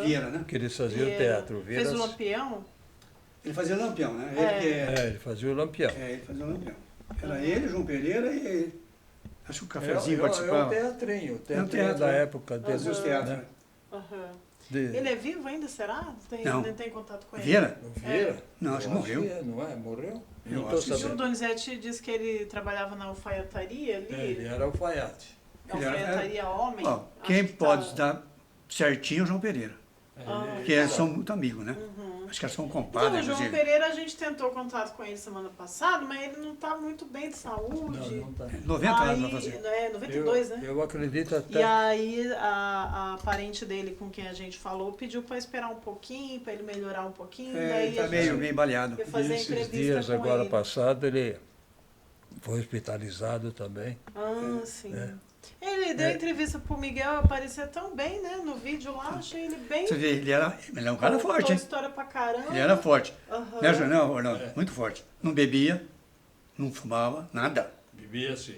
Vieira, né? Que eles faziam teatro. Fez o Lampião? Ele fazia Lampião, né? Ele fazia o Lampião. Ele fazia o Lampião. Era ele, João Pereira e acho que o Cafezinho participava. O teatro da época dele. Fazia os teatros, né? Ele é vivo ainda, será? Não tem contato com ele? Vieira? Vieira? Não, acho que morreu. Não é? Morreu? Eu Não acho que E o Donizete disse que ele trabalhava na alfaiataria ali. Ele era alfaiate. Alfaiataria homem. Quem pode dar certinho é o João Pereira. Porque eles são muito amigos, né? Acho que eles são compadres. Então, o João Pereira, a gente tentou contato com ele semana passada, mas ele não está muito bem de saúde. Não tá. 90 anos vai fazer. 92, né? Eu acredito até. E aí a parente dele com quem a gente falou pediu para esperar um pouquinho, para ele melhorar um pouquinho. Daí Ele está meio baleado. ia fazer Esses entrevista dias com agora ele. passado ele foi hospitalizado também. Sim. Ele deu entrevista pro Miguel, aparecia tão bem, né? No vídeo lá, achei ele bem. Você vê, ele é um cara forte, hein? História pra caramba. Ele era forte. Né, Jornal? Muito forte. Não bebia, não fumava, nada. Bebia assim.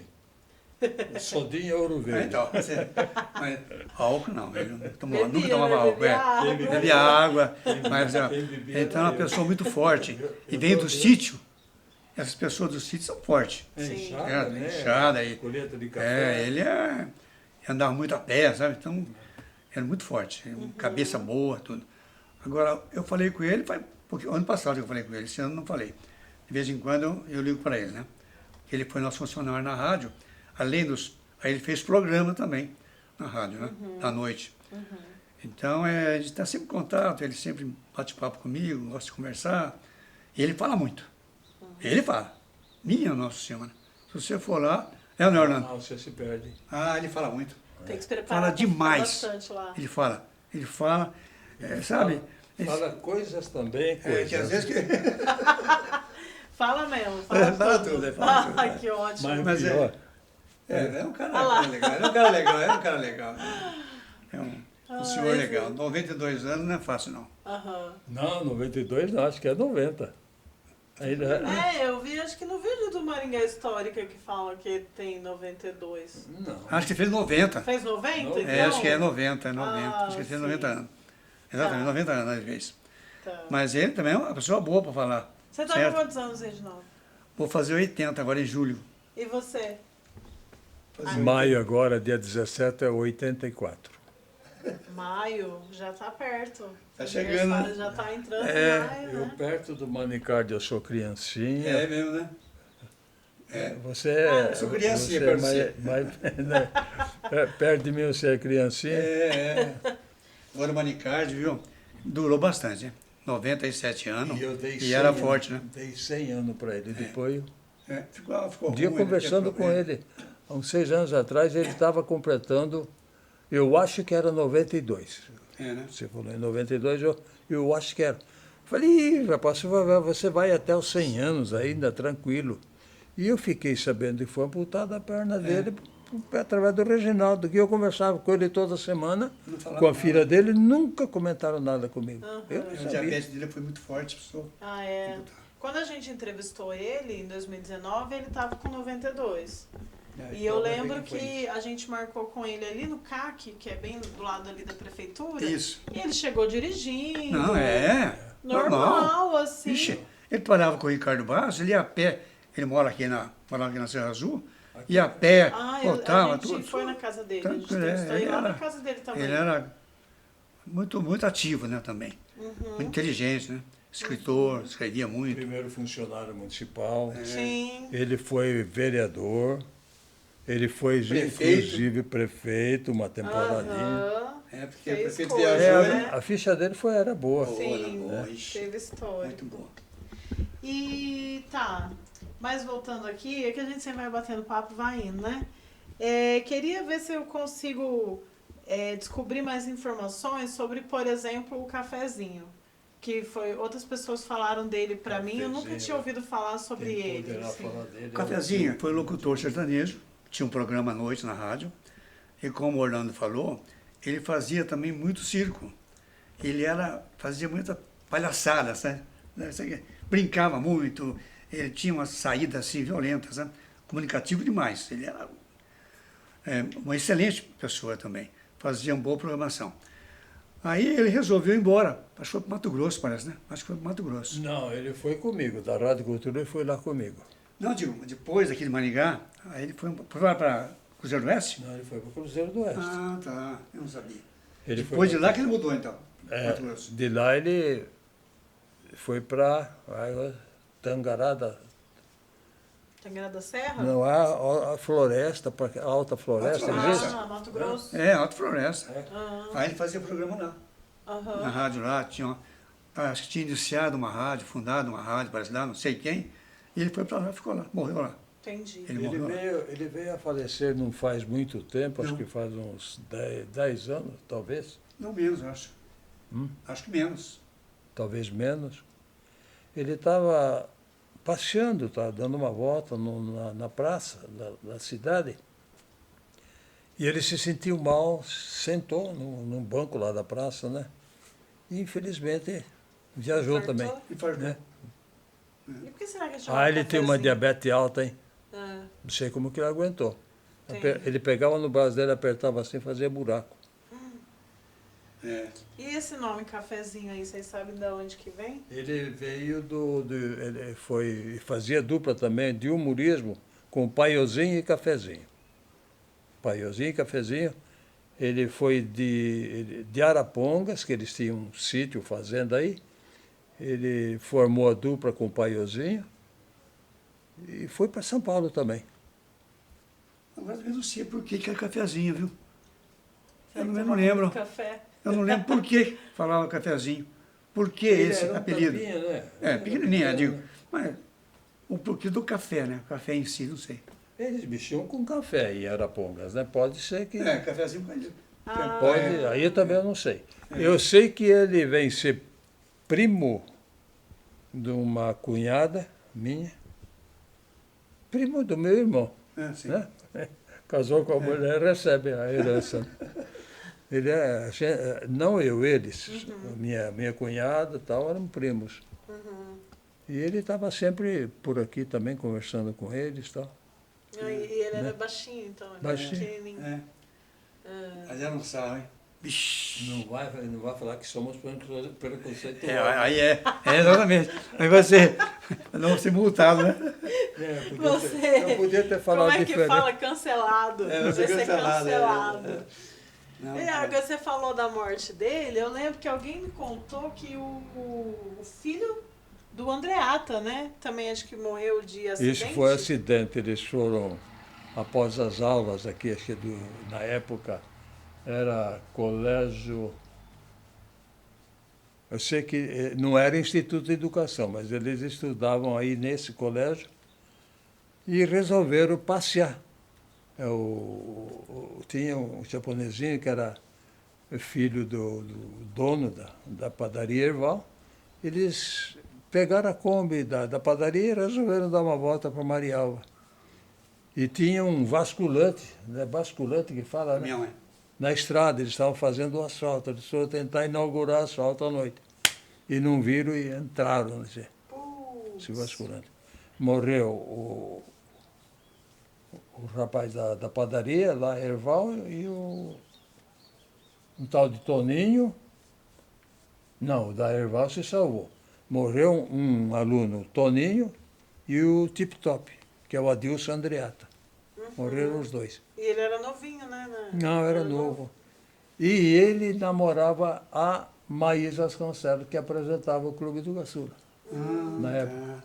Sodinha Ouro Verde. Então, mas álcool não, ele nunca tomava Bebia álcool. Bebia água. Mas, então é uma pessoa muito forte. E veio do sítio. Essas pessoas do sítio são fortes. Inchada aí. Colheita de café. Ele andava muito a pé, sabe? Então, era muito forte. Cabeça boa, tudo. Agora, eu falei com ele, porque ano passado eu falei com ele, esse ano não falei. De vez em quando eu ligo para ele, né? Ele foi nosso funcionário na rádio, além dos... Aí ele fez programa também na rádio, né? À noite. Então, a gente está sempre em contato, ele sempre bate papo comigo, gosta de conversar. E ele fala muito. Ele fala. Minha Nossa Senhora. Se você for lá... Orlando? Você se perde. Ele fala muito. Tem que se preparar Fala pra ficar demais. bastante lá. Ele fala, sabe? Fala coisas também, coisas. Que às vezes que... Fala mesmo, Fala fala tudo, fala tudo. Ai, que ótimo. Mas pior, É um cara, lá. legal, é um cara legal. É um senhor legal. 92 anos não é fácil, não. Aham. não, 92 não, acho que é 90. Ainda, Eu vi, acho que no vídeo do Maringá Histórica que fala que tem 92. não. Acho que fez 90. Fez 90? Não. Então? Acho que é 90, é 90. Ah, Acho que ele fez sim. 90 anos. Exatamente, Tá. 90 anos, às vezes. Tá. Mas ele também é uma pessoa boa para falar. Você tá certo? com quantos anos, Reginaldo? Vou fazer 80 agora em julho. E você? Maio agora, dia 17, é 84. Maio, já tá perto. Tá chegando, né? Já tá entrando É, em maio, Eu né? perto do Manicard, eu sou criancinha. É mesmo, né? Você é. eu sou criancinha você é perto de né? Perto de mim você é criancinha. Agora o Manicard, viu? Durou bastante, né? 97 anos. E eu dei E era 100 forte, né? Dei 100 anos para ele. Depois, Ficou um dia ruim, conversando né? com ele, há uns 6 anos atrás, ele estava completando, eu acho que era 92. É, né? Você falou em 92, eu acho que era. Falei, "Ih, rapaz, você vai até os 100 anos ainda, tranquilo." E eu fiquei sabendo que foi amputada a perna dele através do Reginaldo, que eu conversava com ele toda semana, Não falava com a nada. filha dele, nunca comentaram nada comigo. Eu não O sabia. diabetes dele foi muito forte, pessoal. Ah, é. Quando a gente entrevistou ele, em 2019, ele tava com 92. E eu lembro que a gente marcou com ele ali no CAC, que é bem do lado ali da prefeitura. Isso. E ele chegou dirigindo. Não, Normal, assim. Ixi, ele parava com o Ricardo Barros, ele ia a pé, ele morava aqui na Serra Azul, ia a pé, A voltava, gente tudo. foi na casa dele, a gente Tranquilo, entrevistou ele lá era- na casa dele também. Ele era muito ativo, né, também. Muito inteligente, né? Escritor, escrevia muito. Primeiro funcionário municipal, Sim. ele foi vereador, ele foi Prefeito. inclusive prefeito uma temporadinha. Aham. É, porque Fez o prefeito coisa, viajou, né? né? A ficha dele era boa. Sim, boa, ixi. teve história. Muito boa. E tá, mas voltando aqui, é que a gente sempre vai batendo papo, vai indo, né? Queria ver se eu consigo descobrir mais informações sobre, por exemplo, o cafezinho. Que foi, outras pessoas falaram dele pra mim, eu nunca Cafezinho, tinha ouvido falar sobre Quem ele. poderá assim. falar dele? O Cafezinho foi locutor sertanejo, tinha um programa à noite na rádio, e como o Orlando falou, ele fazia também muito circo. Ele fazia muita palhaçada, sabe? Brincava muito, ele tinha umas saídas assim violentas, né? Comunicativo demais. Ele era uma excelente pessoa também, fazia uma boa programação. Aí ele resolveu ir embora, acho que foi para Mato Grosso, parece, né? Acho que foi para Mato Grosso. Não, ele foi comigo, da Rádio Cultura, ele foi lá comigo. Não, digo, depois aqui de Maringá, aí ele foi para Cruzeiro do Oeste? Não, ele foi para o Cruzeiro do Oeste. Ah, tá, eu não sabia. Ele Depois foi de lá que ele mudou, então, Mato É, Grosso. de lá ele foi para Tangará, Tangará da Serra? não, a floresta, a Alta Floresta, Alta existe? Floresta. Mato Grosso. Alto Floresta. Ah, Aí ele fazia programa lá. aham. Na rádio lá, acho que tinha iniciado uma rádio, fundado uma rádio, parece lá, não sei quem. E ele foi para lá, ficou lá, morreu lá. Entendi. Ele morreu lá. Ele veio a falecer não faz muito tempo, acho Não. que faz uns 10 anos, talvez, Não menos, eu acho. Acho que menos. talvez menos. Ele estava passeando, estava dando uma volta na praça da cidade, e ele se sentiu mal, sentou num banco lá da praça, né? E infelizmente viajou Infartou? também. E faz Né? E por que será que ele chama Ele tem uma cafezinho? diabetes alta, hein? Ah, Não sei como que ele aguentou. Entendi. Ele pegava no braço dele, apertava assim, fazia buraco. É. E esse nome cafezinho aí, vocês sabem de onde que vem? Ele veio ele fazia dupla também de humorismo com Paiozinho e Cafezinho. Paiozinho e Cafezinho. Ele foi de Arapongas, que eles tinham um sítio, fazenda aí. Ele formou a dupla com o Paiozinho e foi para São Paulo também. Agora eu não sei por que é cafezinho, viu? Eu Ele não tomava lembro. muito Café. Eu não lembro por que falava cafezinho. Por que Ele esse era um apelido? tampinha, né? Pequenininho, eu digo. Mas o porquê do café, né? O café em si, não sei. Eles mexiam com café em Arapongas, né? Pode ser que... cafezinho com ele. Aí eu também não sei. Eu sei que ele vem ser primo de uma cunhada minha, primo do meu irmão, Sim. né? Casou com a mulher, recebe a herança. Ele não eu, eles, minha cunhada e tal, eram primos. E ele estava sempre por aqui também, conversando com eles e tal. E ele era baixinho, então, ele Baixinho. era pequenininho. Mas já não sabe, hein? Não vai falar que somos preconceituosos. Exatamente. Aí você não ser multado, né? Eu podia ter falado como é que diferente. fala? Cancelado. Vai ser cancelado. Não, Agora você falou da morte dele, eu lembro que alguém me contou que o filho do Andreata, né? Também acho que morreu de acidente. Isso foi acidente. Eles foram, após as aulas aqui, acho que na época, era colégio... Eu sei que não era Instituto de Educação, mas eles estudavam aí nesse colégio e resolveram passear. Tinha um japonesinho que era filho do dono da padaria Erval. Eles pegaram a Kombi da padaria e resolveram dar uma volta para Marialva. E tinha um basculante, né? Basculante que fala, né? minha mãe. Na estrada, eles estavam fazendo o asfalto, eles foram tentar inaugurar o asfalto à noite. E não viram e entraram nesse basculante. Morreu o rapaz da padaria, lá, Erval, e um tal de Toninho. Não, o da Erval se salvou. Morreu um aluno, Toninho, e o Tip Top, que é o Adilson Andreata. Morreram os dois. E ele era novinho, né? Não, era novo. E ele namorava a Maísa Vasconcelos, que apresentava o Clube do Caçula, na época.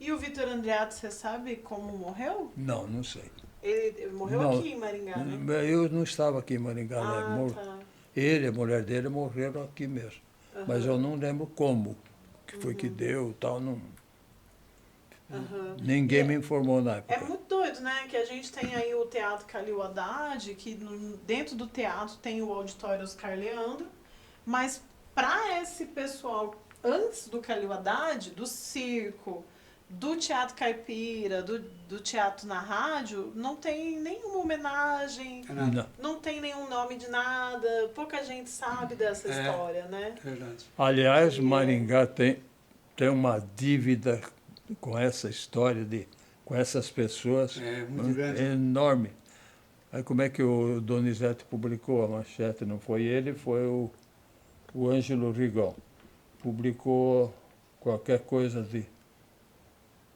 E o Vitor Andreato, você sabe como morreu? Não sei. Ele morreu Não, aqui em Maringá, né? Eu não estava aqui em Maringá, né? Tá. Ele e a mulher dele morreram aqui mesmo. Mas eu não lembro como, que foi que deu e tal. Não... Ninguém me informou na época. É muito doido, né? Que a gente tem aí o Teatro Calil Haddad, que dentro do teatro tem o Auditório Oscar Leandro, mas para esse pessoal, antes do Calil Haddad, do circo, do teatro caipira, do teatro na rádio, não tem nenhuma homenagem, não tem nenhum nome de nada, pouca gente sabe dessa história, né? Verdade. Aliás, Maringá tem uma dívida com essa história, com essas pessoas, muito grande. enorme. Aí como é que o Donizete publicou a manchete? Não foi ele, foi o Ângelo Rigon. Publicou qualquer coisa de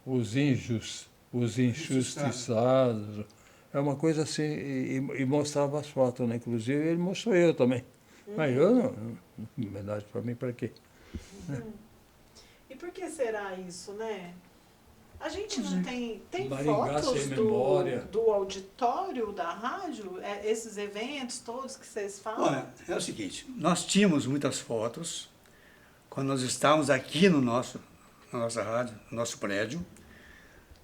os injustiçados. É uma coisa assim, e mostrava as fotos, né? Inclusive ele mostrou eu também. Mas eu não homenagem para mim, para quê? E por que será isso, né? A gente não tem Maringá fotos sem memória. do auditório da rádio, esses eventos todos que vocês falam? Olha, é o seguinte, nós tínhamos muitas fotos quando nós estávamos aqui na nossa rádio, no nosso prédio.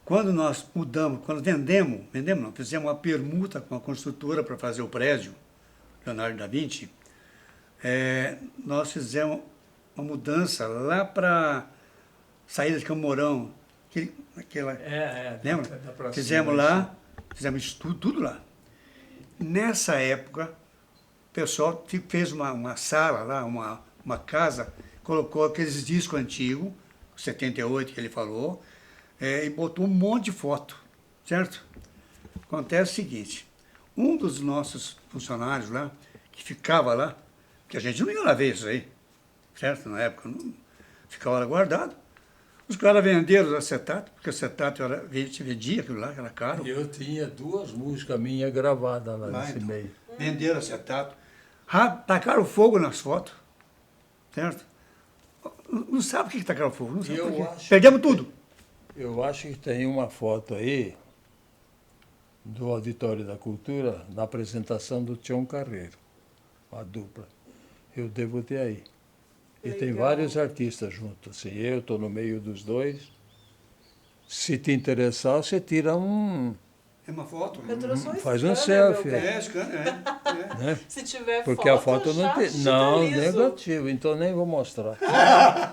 Quando nós mudamos, quando vendemos não, fizemos uma permuta com a construtora para fazer o prédio, Leonardo da Vinci, nós fizemos uma mudança lá para saída de Camorão, lembra? Fizemos lá, fizemos isso tudo lá. Nessa época, o pessoal fez uma sala lá, uma casa, colocou aqueles discos antigos, 78 que ele falou, e botou um monte de foto, certo? Acontece o seguinte, um dos nossos funcionários lá, que ficava lá, que a gente não ia lá ver isso aí, certo? Na época, não, ficava lá guardado. Os caras venderam os acetatos, porque o acetato a gente vendia aquilo lá, que era caro. Eu tinha 2 músicas minhas gravadas lá nesse então, meio. Venderam acetato. Tacaram fogo nas fotos, certo? Não sabe o que tacaram fogo, não sabe por quê. Perdemos tudo. Eu acho que tem uma foto aí do Auditório da Cultura na apresentação do Tião Carreiro, a dupla. Eu devo ter aí. E tem vários artistas juntos. Assim, eu estou no meio dos dois. Se te interessar, você tira um É uma foto. Eu trouxe um Faz um scanner, selfie. meu bem. É, scanner, é. Né? Se tiver Porque a foto não já tem. Não, digitalizo. negativo, então nem vou mostrar.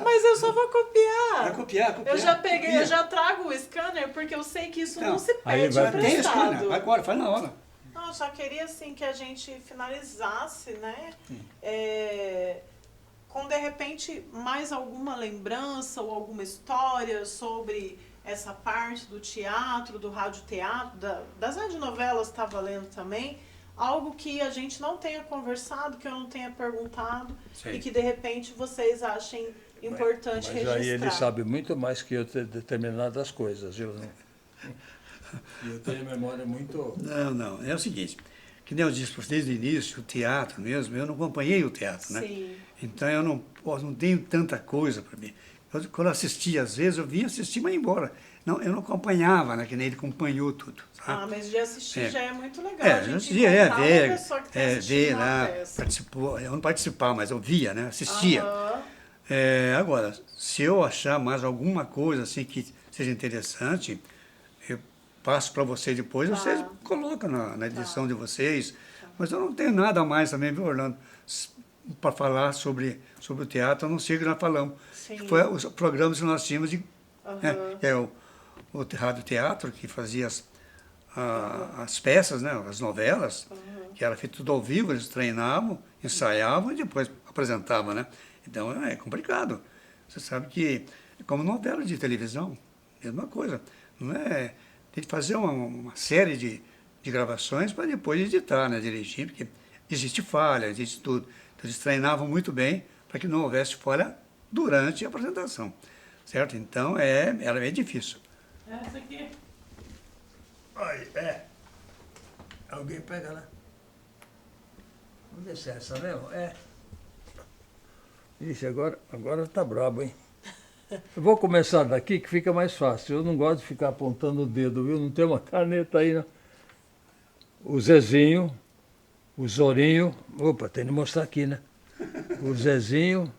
Mas eu só vou copiar. Vai copiar. Eu já peguei, copia. eu já trago o scanner, porque eu sei que isso Então, não se aí pede vai- Tem scanner, emprestado. vai agora, faz na hora. Não, eu só queria assim que a gente finalizasse, né? Com de repente mais alguma lembrança ou alguma história sobre essa parte do teatro, do radioteatro, das radionovelas tá valendo também. Algo que a gente não tenha conversado, que eu não tenha perguntado Sim. e que de repente vocês achem importante Mas registrar. aí ele sabe muito mais que eu de determinadas coisas. Eu tenho memória muito. Não. É o seguinte, que nem eu disse para vocês desde o início, o teatro mesmo, eu não acompanhei o teatro, né? Sim. Então eu não tenho tanta coisa para mim. Quando eu assistia, às vezes, eu vinha assistir, mas ia embora. Não, eu não acompanhava, né? Que nem ele acompanhou tudo. Tá? Ah, mas de assistir É. já é muito legal. a Eu gente assistia, encontrar uma ver, pessoa que tá ver assistindo uma lá, peça. participou, eu não participava, mas eu via, né? Assistia. Aham. Agora, se eu achar mais alguma coisa assim que seja interessante, eu passo para vocês depois, Tá. vocês colocam na edição de vocês. Mas eu não tenho nada a mais também, viu, Orlando, para falar sobre o teatro, a não ser que nós falamos. Sim. Que foi os programas que nós tínhamos, né, Aham. que é o Rádio Teatro, que fazia as peças, né, as novelas, que era feito tudo ao vivo, eles treinavam, ensaiavam e depois apresentavam, né? Então é complicado. Você sabe que é como novela de televisão, mesma coisa. Não é, tem que fazer uma série de gravações para depois editar, né, dirigir, porque existe falha, existe tudo. Então eles treinavam muito bem para que não houvesse falha durante a apresentação, certo? Então era bem difícil. Essa aqui. Olha, alguém pega lá. Vamos ver se é essa mesmo? Ixi, agora tá brabo, hein? Eu vou começar daqui que fica mais fácil. Eu não gosto de ficar apontando o dedo, viu? Não tem uma caneta aí, não. O Zezinho, o Zorinho. Opa, tem que mostrar aqui, né? O Zezinho,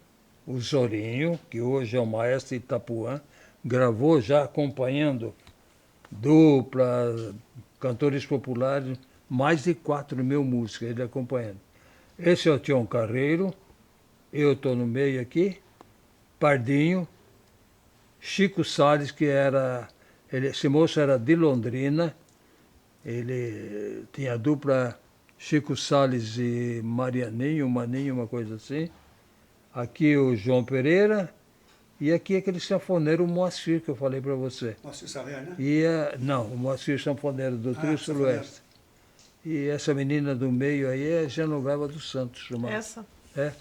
o Zorinho, que hoje é o maestro de Itapuã, gravou já acompanhando dupla, cantores populares, mais de 4.000 músicas ele acompanhando. Esse é o Tião Carreiro, eu estou no meio aqui, Pardinho, Chico Salles, que esse moço era de Londrina, ele tinha a dupla Chico Salles e Maninho, uma coisa assim. Aqui o João Pereira e aqui aquele sanfoneiro, o Moacir, que eu falei para você. Moacir Saver, né? Não, o Moacir sanfoneiro do Trio sanfoneiro. Sudoeste. E essa menina do meio aí é Genoveva dos Santos. Chamada. Essa? É,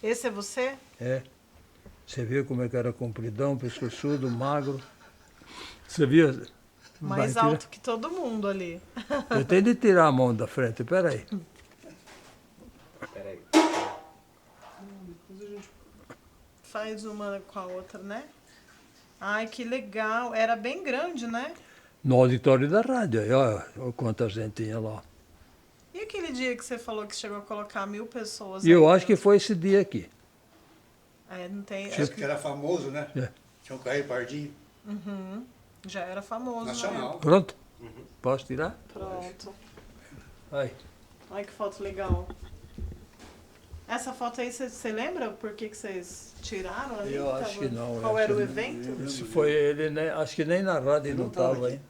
Esse é você? é. Você viu como é que era compridão, pescoçudo, magro. Você viu? Mais Vai, alto que todo mundo ali. Eu tenho de tirar a mão da frente, peraí. Peraí. Faz uma com a outra, né? Ai, que legal. Era bem grande, né? No auditório da rádio, aí, olha quanta gente tinha lá. E aquele dia que você falou que chegou a colocar 1.000 pessoas? E eu aí acho que dentro? foi esse dia aqui. Não tem. Acho que era famoso, né? É. Tinha um Carreiro Pardinho. Já era famoso. Nacional. Né? Pronto? Posso tirar? Pronto. Aí. Olha que foto legal. Essa foto aí, você lembra por que vocês tiraram ali? Eu acho que não. Qual eu era acho o que evento? não. Se foi ele, né? Acho que nem na rádio ele não tava estava aqui. aí.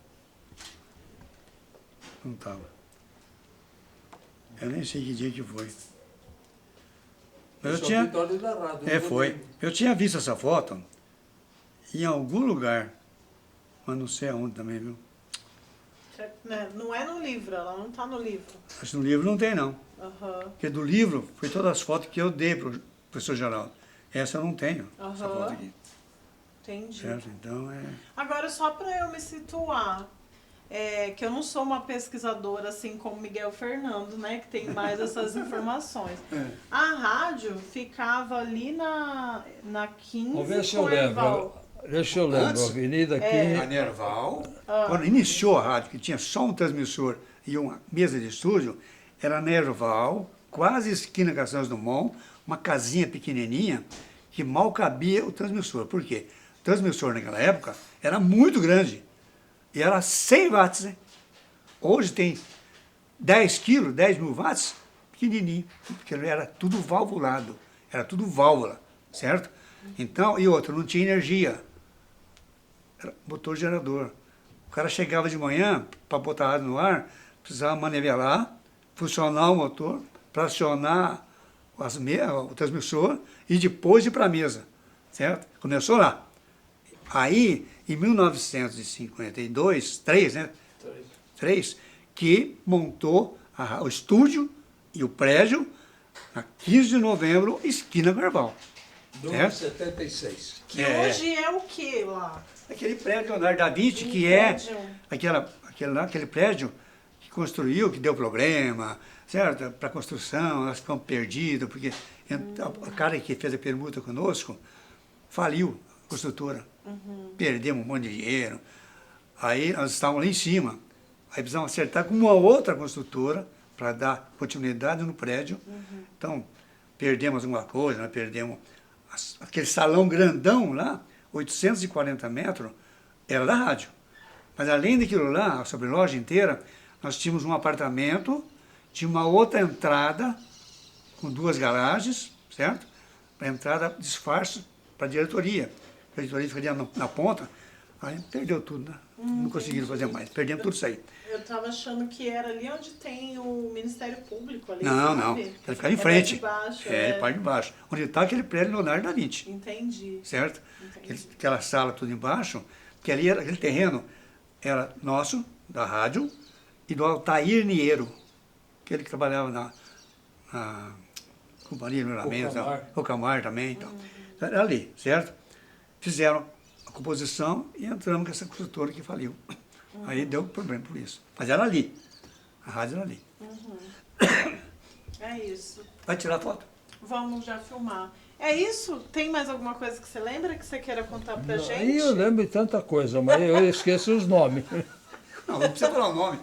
Não estava. Eu nem sei que dia que foi. Mas eu tinha. auditório da rádio. Foi. Eu tinha visto essa foto em algum lugar, mas não sei aonde também, viu? Né, não é no livro, ela não tá no livro. Acho que no livro não tem, não. Aham. Porque do livro foi todas as fotos que eu dei para o professor Geraldo. Essa eu não tenho, essa Aham. foto aqui. Entendi. Certo? Então Agora, só para eu me situar, que eu não sou uma pesquisadora assim como Miguel Fernando, né, que tem mais essas informações. A rádio ficava ali na 15 Vamos ver se eu com lembro. Erval. Deixa eu lembrar. Antes? Avenida aqui. A Nerval, quando iniciou a rádio, que tinha só um transmissor e uma mesa de estúdio, era Nerval, quase esquina Castanhos Dumont, uma casinha pequenininha, que mal cabia o transmissor. Por quê? O transmissor naquela época era muito grande. E era 100 watts, né? Hoje tem 10 quilos, 10 mil watts, pequenininho, porque era tudo valvulado, era tudo válvula, certo? Então, e outra, não tinha energia, era motor gerador. O cara chegava de manhã para botar a rádio no ar, precisava manivelar, funcionar o motor, para acionar o transmissor e depois ir para a mesa, certo? Começou lá. Aí, em 1952, 3, né? 3, que montou o estúdio e o prédio na 15 de novembro, esquina Carvalho. Do certo? 76. Que hoje é o que lá? Aquele prédio Leonardo da Vinci, que prédio. aquele prédio que construiu, que deu problema, certo? Para construção, nós ficamos perdidos, porque o cara que fez a permuta conosco faliu a construtora. Perdemos um monte de dinheiro. Aí nós estávamos lá em cima. Aí precisamos acertar com uma outra construtora para dar continuidade no prédio. Então, perdemos alguma coisa, nós perdemos aquele salão grandão lá, 840 metros, era da rádio. Mas além daquilo lá, a sobreloja inteira, nós tínhamos um apartamento, tinha uma outra entrada com 2 garagens, certo? Para entrada, disfarce para a diretoria. A diretoria ficaria na ponta, aí perdeu tudo, né? Não conseguiram fazer mais, perdemos tudo isso aí. Eu estava achando que era ali onde tem o Ministério Público ali. Não, sabe? não, ele fica em frente. De baixo, parte de baixo. Onde está aquele prédio Leonardo da Vinci. Entendi. Certo? Entendi. Aquela sala tudo embaixo, que ali era, aquele terreno era nosso, da rádio, e do Altair Niero, que ele trabalhava na Companhia de Melhoramentos, Rocamar também. Então. Era ali, certo? Fizeram a composição e entramos com essa construtora que faliu. Aí deu problema por isso. Mas era ali. A rádio era ali. É isso. Vai tirar foto? Vamos já filmar. É isso? Tem mais alguma coisa que você lembra que você queira contar pra gente? Aí eu lembro de tanta coisa, mas eu esqueço os nomes. Não precisa falar o nome.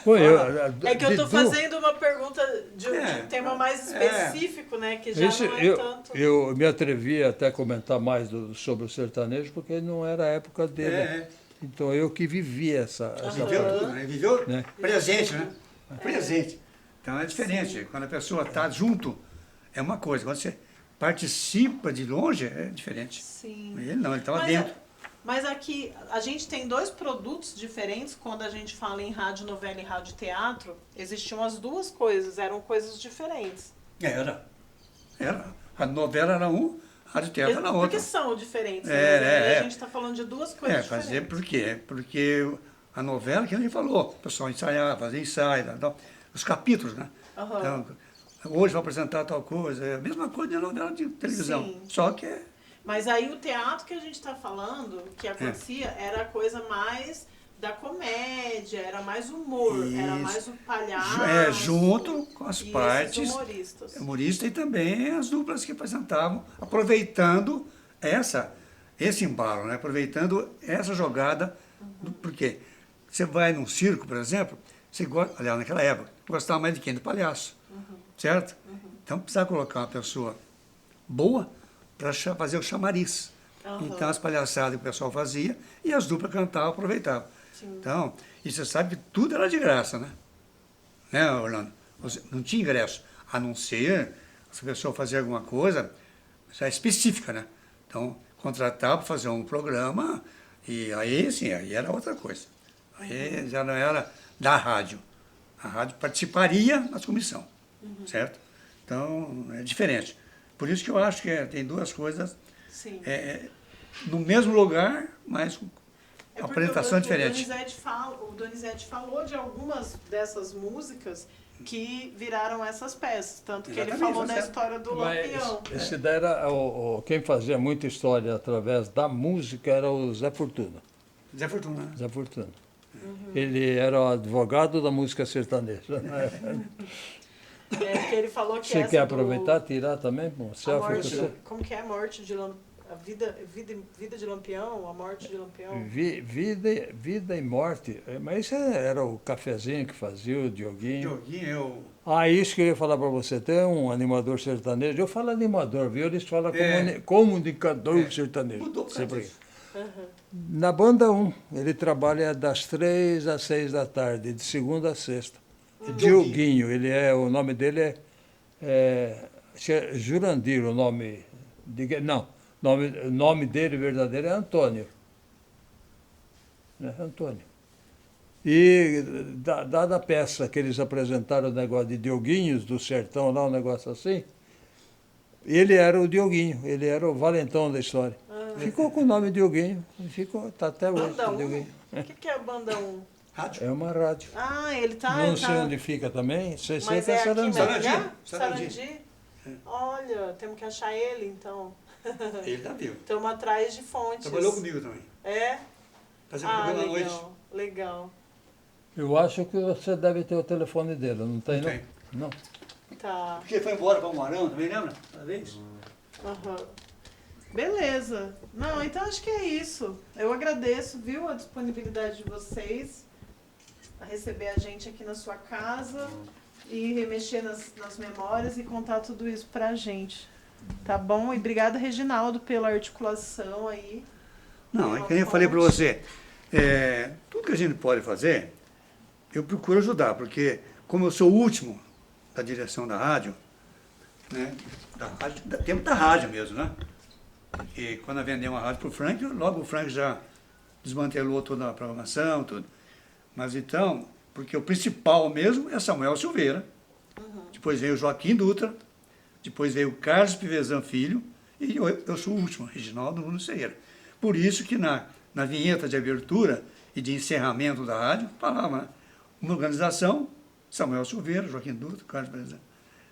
Pô, É que eu estou fazendo uma pergunta de um tema mais específico, né? Que já não é tanto... Eu me atrevi até a comentar mais sobre o sertanejo, porque não era a época dele. Então eu que vivi essa Viveu tudo, né? Viveu né? Presente, né? Presente. Então é diferente. Sim. Quando a pessoa está junto, é uma coisa. Quando você participa de longe, é diferente. Sim. Ele não, ele estava dentro. Mas aqui, a gente tem 2 produtos diferentes quando a gente fala em rádio novela e rádio teatro. Existiam as 2 coisas, eram coisas diferentes. Era. A novela era um, a rádio teatro era outra. Porque são diferentes, né? A gente está falando de 2 coisas diferentes. Fazer por quê? Porque a novela, que a gente falou, o pessoal ensaiava, fazia ensaio, os capítulos, né? Então, hoje vai apresentar tal coisa, é a mesma coisa de novela de televisão. Sim. Só que Mas aí o teatro que a gente está falando, que acontecia, era a coisa mais da comédia, era mais humor, era mais o palhaço. Junto com as partes humoristas e também as duplas que apresentavam, aproveitando esse embalo, né? Aproveitando essa jogada. Porque você vai num circo, por exemplo, você gosta, aliás, naquela época, gostava mais de quem? Do palhaço, certo? Então precisava colocar uma pessoa boa para fazer o chamariz. Então as palhaçadas que o pessoal fazia e as duplas cantavam, aproveitavam. Sim. Então, e você sabe que tudo era de graça, né? Né, Orlando? Não tinha ingresso, a não ser se a pessoa fazia alguma coisa já específica, né? Então, contratava para fazer um programa e aí, sim, aí era outra coisa. Aí já não era da rádio. A rádio participaria da comissão, certo? Então, é diferente. Por isso que eu acho que tem 2 coisas no mesmo lugar, mas com apresentação diferente. O Donizete falou de algumas dessas músicas que viraram essas peças, tanto que ele falou da história do Lampião. Esse daí era quem fazia muita história através da música era o Zé Fortuna. Zé Fortuna. Zé Fortuna. Ele era o advogado da música sertaneja. Que ele falou que você quer aproveitar, tirar também? Bom, como que é a morte de a vida de Lampião, a morte de Lampião? Vida e morte. Mas isso era o cafezinho que fazia, o Dioguinho. Isso que eu ia falar para você. Tem um animador sertanejo. Eu falo animador, viu? Eles falam comunicador sertanejo. Mudou pra isso. Na banda 1, ele trabalha das 3 às 6 da tarde, de segunda a sexta. Dioguinho, o nome dele acho que é Jurandir, o nome. Não, o nome dele verdadeiro é Antônio. Antônio. E dada a peça que eles apresentaram, o negócio de Dioguinhos do Sertão, lá um negócio assim, ele era o Dioguinho, ele era o valentão da história. Ficou com o nome Dioguinho, tá até hoje. Banda 1? Dioguinho. O que é a Banda 1? Rádio. É uma rádio. Ele tá... Não sei onde fica também, sei Mas que é aqui em Sarandi. Maringá? Sarandi. Sarandi? Olha, temos que achar ele, então. Ele tá vivo. Estamos atrás de fontes. Trabalhou comigo também. É? Fazia programa à noite. Legal, legal. Eu acho que você deve ter o telefone dele, não tem, não? Tem. Não. Tá. Porque ele foi embora para o Moarão também, lembra? Uma vez? Aham. Beleza. Não, então acho que é isso. Eu agradeço, viu, a disponibilidade de vocês a receber a gente aqui na sua casa e remexer nas memórias e contar tudo isso pra gente. Tá bom? E obrigada, Reginaldo, pela articulação aí. Não, é que nem eu falei para você. Tudo que a gente pode fazer, eu procuro ajudar, porque como eu sou o último da direção da rádio, né, tempo da rádio mesmo, né? Porque quando eu vendi uma rádio para o Frank, logo o Frank já desmantelou toda a programação, tudo. Mas então, porque o principal mesmo é Samuel Silveira, depois veio o Joaquim Dutra, depois veio o Carlos Pivezan Filho, e eu sou o último, Reginaldo Nunes Ferreira. Por isso que na vinheta de abertura e de encerramento da rádio, falava, né, uma organização, Samuel Silveira, Joaquim Dutra, Carlos Pivezan,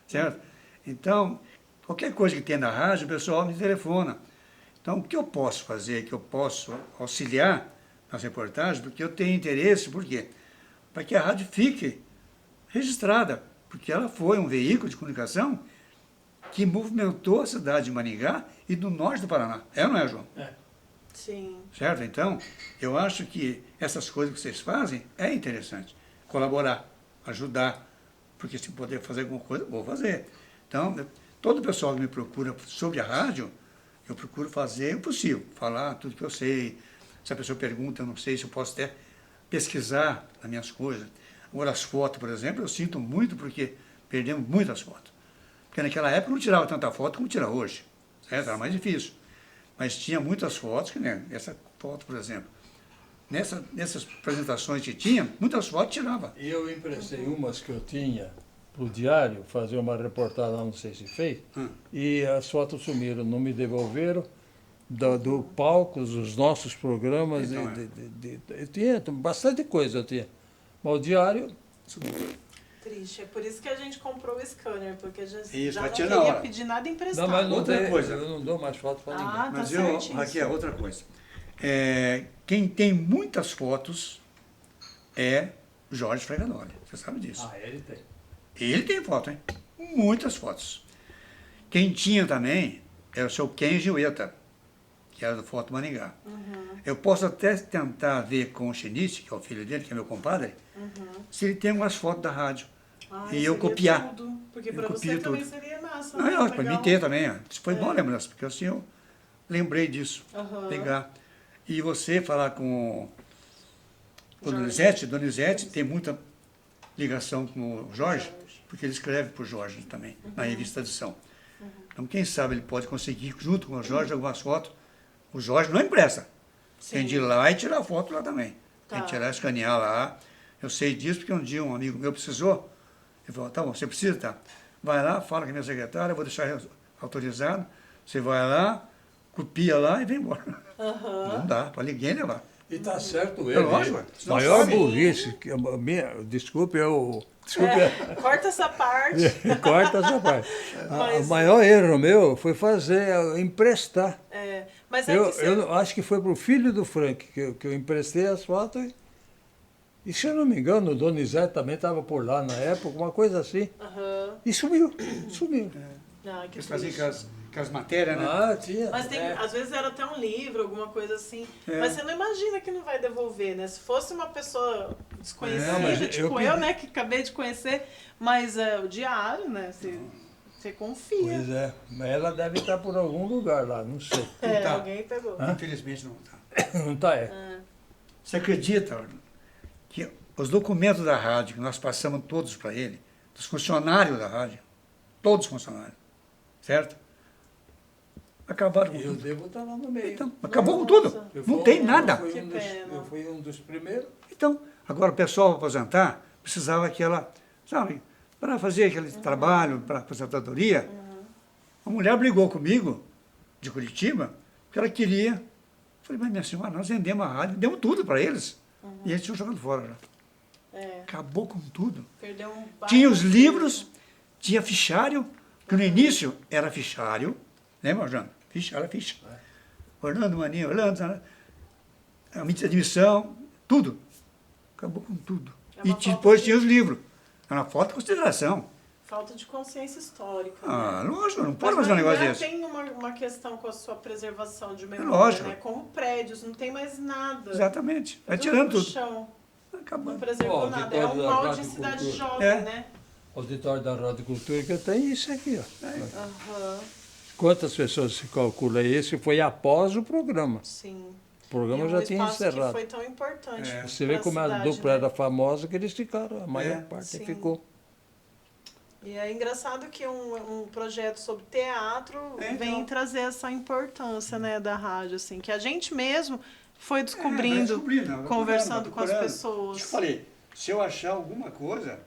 certo? Então, qualquer coisa que tenha na rádio, o pessoal me telefona. Então, o que eu posso fazer, que eu posso auxiliar nas reportagens, porque eu tenho interesse, por quê? Para que a rádio fique registrada, porque ela foi um veículo de comunicação que movimentou a cidade de Maringá e do norte do Paraná. É ou não é, João? Sim. Certo? Então, eu acho que essas coisas que vocês fazem é interessante. Colaborar, ajudar, porque se puder fazer alguma coisa, vou fazer. Então, todo o pessoal que me procura sobre a rádio, eu procuro fazer o possível, falar tudo que eu sei. Se a pessoa pergunta, eu não sei se eu posso até pesquisar as minhas coisas. Agora, as fotos, por exemplo, eu sinto muito porque perdemos muitas fotos. Porque naquela época não tirava tanta foto como tira hoje, certo? Era mais difícil. Mas tinha muitas fotos, que nem essa foto, por exemplo. Nessas apresentações que tinha, muitas fotos tirava. E eu emprestei umas que eu tinha para o Diário, fazer uma reportagem lá, não sei se fez, e as fotos sumiram, não me devolveram do palco, dos nossos programas. Então, eu tinha bastante coisa, eu tinha. Mas o Diário sumiu. Triste. É por isso que a gente comprou o scanner, porque já Isso, não vai tirar na queria hora. pedir nada emprestado. Não, mas não Outra tem, coisa. eu não dou mais foto para ninguém. Mas tá eu, certíssimo. Raquel, outra coisa. Quem tem muitas fotos é Jorge Freganoli. Você sabe disso. Ele tem. Ele tem foto, hein? Muitas fotos. Quem tinha também é o seu Ken Giueta, que era do Foto Maringá. Eu posso até tentar ver com o Chinichi, que é o filho dele, que é meu compadre, se ele tem umas fotos da rádio. E eu seria copiar. Tudo, porque Eu para você copio também tudo. seria massa. Não, né? eu para mim Legal. ter também. Isso foi bom lembrança, porque assim eu lembrei disso. Pegar. E você falar com o Donizete tem muita ligação com o Jorge, porque ele escreve para o Jorge também, na revista Edição. Então, quem sabe ele pode conseguir, junto com o Jorge, algumas fotos. O Jorge não empresta. Tem de ir lá e tirar foto lá também. Tá. Tem que tirar, escanear lá. Eu sei disso porque um dia um amigo meu precisou. Ele falou, tá bom, você precisa, tá? Vai lá, fala com a minha secretária, eu vou deixar autorizado. Você vai lá, copia lá e vem embora. Não dá, para ninguém levar. E tá certo ele. É lógico. Maior Sim. burrice. Desculpe, Corta essa parte. corta essa parte. Mas- O maior erro meu foi emprestar. Mas é que você... Eu acho que foi pro filho do Frank que eu emprestei as fotos. E se eu não me engano, o Donizete também estava por lá na época, uma coisa assim. E sumiu. Ah, que Eles faziam triste. com as matérias, né? Tinha. Mas tem, às vezes era até um livro, alguma coisa assim. É. Mas você não imagina que não vai devolver, né? Se fosse uma pessoa desconhecida, Não, mas tipo eu eu, pedi- né, que acabei de conhecer, mas o diário, né? Se Você confia. Pois é, mas ela deve estar por algum lugar lá, não sei. É, Tá. alguém pegou. Infelizmente não está. Não tá, é. Você acredita que os documentos da rádio que nós passamos todos para ele, dos funcionários da rádio, todos os funcionários, certo? Acabaram com Eu tudo. devo estar lá no meio. Então, acabou com tudo. Nossa. Eu Não fui- tem nada. Eu fui, Que pena. eu fui um dos primeiros. Então, agora o pessoal para aposentar precisava que ela, sabe, para fazer aquele trabalho, para aposentadoria. A mulher brigou comigo, de Curitiba, porque ela queria. Eu falei, mas minha senhora, nós vendemos a rádio, demos tudo para eles. E eles tinham jogado fora já. É, Acabou com tudo. perdeu um baita Tinha os filho. livros, tinha fichário, que no início era fichário, lembra, Orlando? Ficha, era ficha. Orlando, Maninho, Orlando, a admissão, tudo. Acabou com tudo. É E uma falta depois de- tinha os livros. Era uma falta de consideração. Falta de consciência histórica. Ah, né? lógico, não Mas pode fazer um negócio Maringá desse. tem uma questão com a sua preservação de memória, Lógico. né? Como prédios, não tem mais nada. Exatamente. Vai Tudo tirando no tudo. chão. Não Acabando. preservou Ó, nada. É Vitória um da mal Rádio de cidade Cultura. jovem, É. né? Auditório da Rádio Cultura, que eu tenho isso aqui, ó. Aham, Quantas pessoas se calcula esse? Foi após o programa. sim. O programa E já um tinha espaço que encerrado. foi tão importante. É. Você vê pra como a cidade, dupla né? era famosa, que eles ficaram, a maior É. parte Sim. ficou. E é engraçado que um projeto sobre teatro É, vem então. trazer essa importância, né, da rádio, assim, que a gente mesmo foi vai descobrindo, descobrindo, vai conversando com as procurando. pessoas. Eu falei, se eu achar alguma coisa,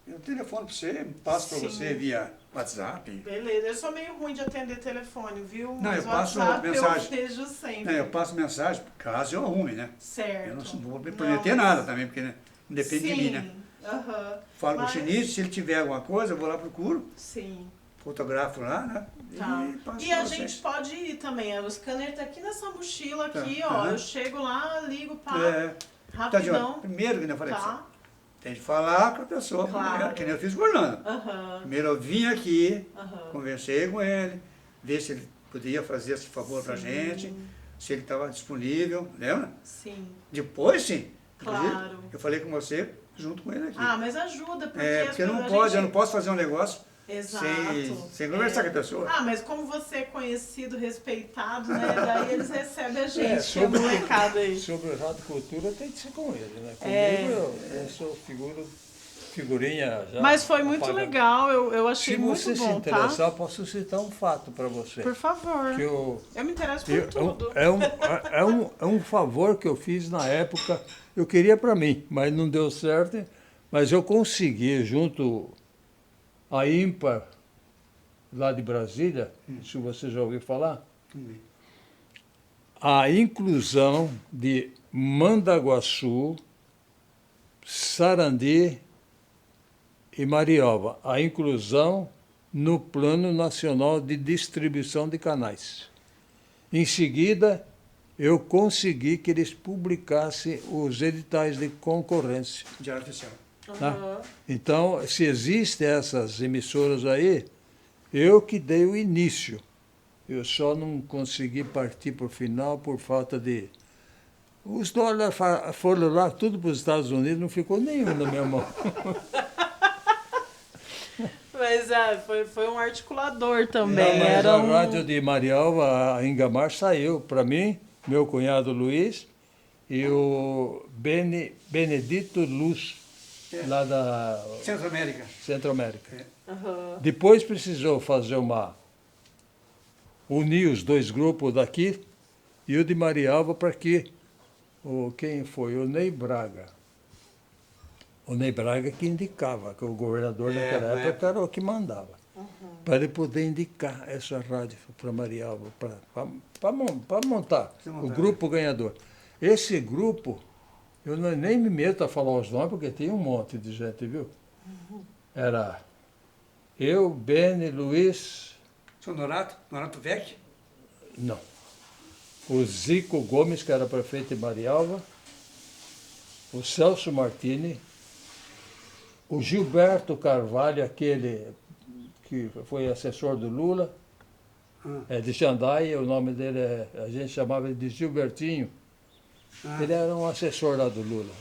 eu telefono para você, passo para Sim. você via WhatsApp. Beleza, eu sou meio ruim de atender telefone, viu? Não, Mas eu passo WhatsApp mensagem. eu vejo sempre. Não, eu passo mensagem, caso eu arrume, né? Certo. Eu não vou me Não, prometer mas- nada também, porque né, não depende de mim, né? Aham. Falo com o Mas- chinês, se ele tiver alguma coisa, eu vou lá, procuro, Sim. fotografo lá, né? Tá. E passo E pra a vocês. gente pode ir também. O scanner tá aqui nessa mochila aqui, Tá. ó. Aham. Eu chego lá, ligo, pá, É, tá de olho. rapidão. Primeiro, que eu falei pra você, Tá. tem de falar com a pessoa, Claro. primeiro, que nem eu fiz com o Orlando. Aham. Primeiro eu vim aqui, Aham. conversei com ele, ver se ele podia fazer esse favor pra Sim. gente, se ele estava disponível, lembra? Sim. Depois sim. Inclusive, Claro. eu falei com você junto com ele aqui. Ah, mas ajuda, porque... Porque a não gente- pode, eu não posso fazer um negócio Exato. sem conversar É. com a pessoa. Ah, mas como você é conhecido, respeitado, né? Daí eles recebem a gente, É, que é sobre- molecada aí. Sobre o Rádio Cultura tem que ser com ele, né? Comigo É. eu sou figurinha já. Mas foi muito apagada. legal, eu achei Se muito você se bom, interessar, tá? eu posso citar um fato para você. Por favor. Que eu, Eu me interesso por eu- tudo. é um favor que eu fiz na época. Eu queria para mim, mas não deu certo. Mas eu consegui, junto à IMPA, lá de Brasília, se você já ouviu falar, a inclusão de Mandaguaçu, Sarandi e Mariova. A inclusão no Plano Nacional de Distribuição de Canais. Em seguida, eu consegui que eles publicassem os editais de concorrência. Diário oficial. Tá? Aham. Então, se existem essas emissoras aí, eu que dei o início. Eu só não consegui partir para o final por falta de... Os dólares foram lá, tudo para os Estados Unidos, não ficou nenhum na minha mão. Mas foi um articulador também. Não, mas Era a um... rádio de Marialva, a Ingamar, saiu para mim, meu cunhado Luiz, e o Benedito Luz, lá da Centro-América. Centro-América. Aham. Depois precisou fazer unir os dois grupos daqui e o de Marialva para que quem foi? O Ney Braga. O Ney Braga que indicava, que o governador naquela na época era o que mandava. Para ele poder indicar essa rádio para Marialva, para montar o grupo ganhador. Esse grupo, eu nem me meto a falar os nomes, porque tem um monte de gente, viu? Era eu, Beni, Luiz, Seu Norato Vec? não. O Zico Gomes, que era prefeito de Marialva, o Celso Martini, o Gilberto Carvalho, aquele que foi assessor do Lula, é de Xandai, o nome dele a gente chamava ele de Gilbertinho. Ele era um assessor lá do Lula,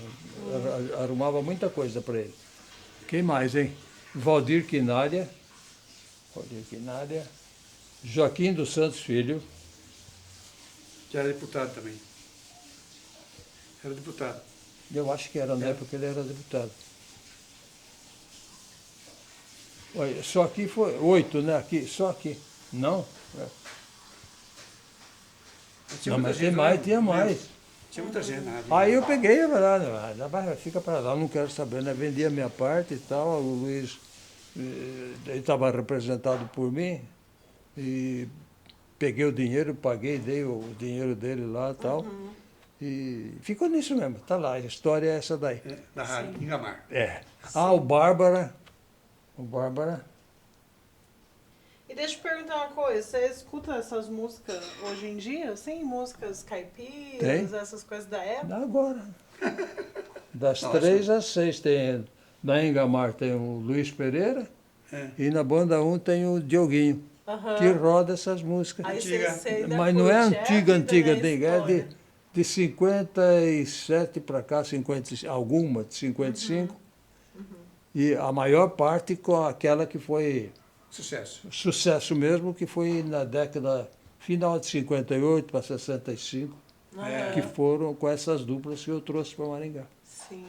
arrumava muita coisa para ele. Quem mais, hein? Valdir Quinalha, olha aqui na área, Joaquim dos Santos Filho, Que era deputado também. Era deputado. eu acho que era na época ele era deputado. Olha, só aqui foi 8, né? Aqui, só aqui. Não? É. Tinha Não, muita mas gente tem lá, mais, tinha né? mais. Tinha muita gente na área. Aí eu peguei, eu falei, fica para lá, não quero saber, né? Vendi a minha parte e tal, o Luiz, ele estava representado por mim, e peguei o dinheiro, paguei, dei o dinheiro dele lá e tal, e ficou nisso mesmo, tá lá, a história é essa daí. É, da rádio, Ingamar. É. Ah, o Bárbara, E deixa eu perguntar uma coisa, você escuta essas músicas hoje em dia, assim, músicas caipiras, Tem. essas coisas da época? agora, das Nossa. 3 às 6 tem, na Engamar tem o Luiz Pereira, É. e na banda 1 tem o Dioguinho, Aham. que roda essas músicas. Aí Antiga. você ainda Mas não é curte, antiga, a vida, né, é história. de 57 para cá, 50, alguma de 55. E a maior parte com aquela que foi Sucesso. sucesso mesmo, que foi na década final de 58 para 65, Aham. que foram com essas duplas que eu trouxe para Maringá. Sim.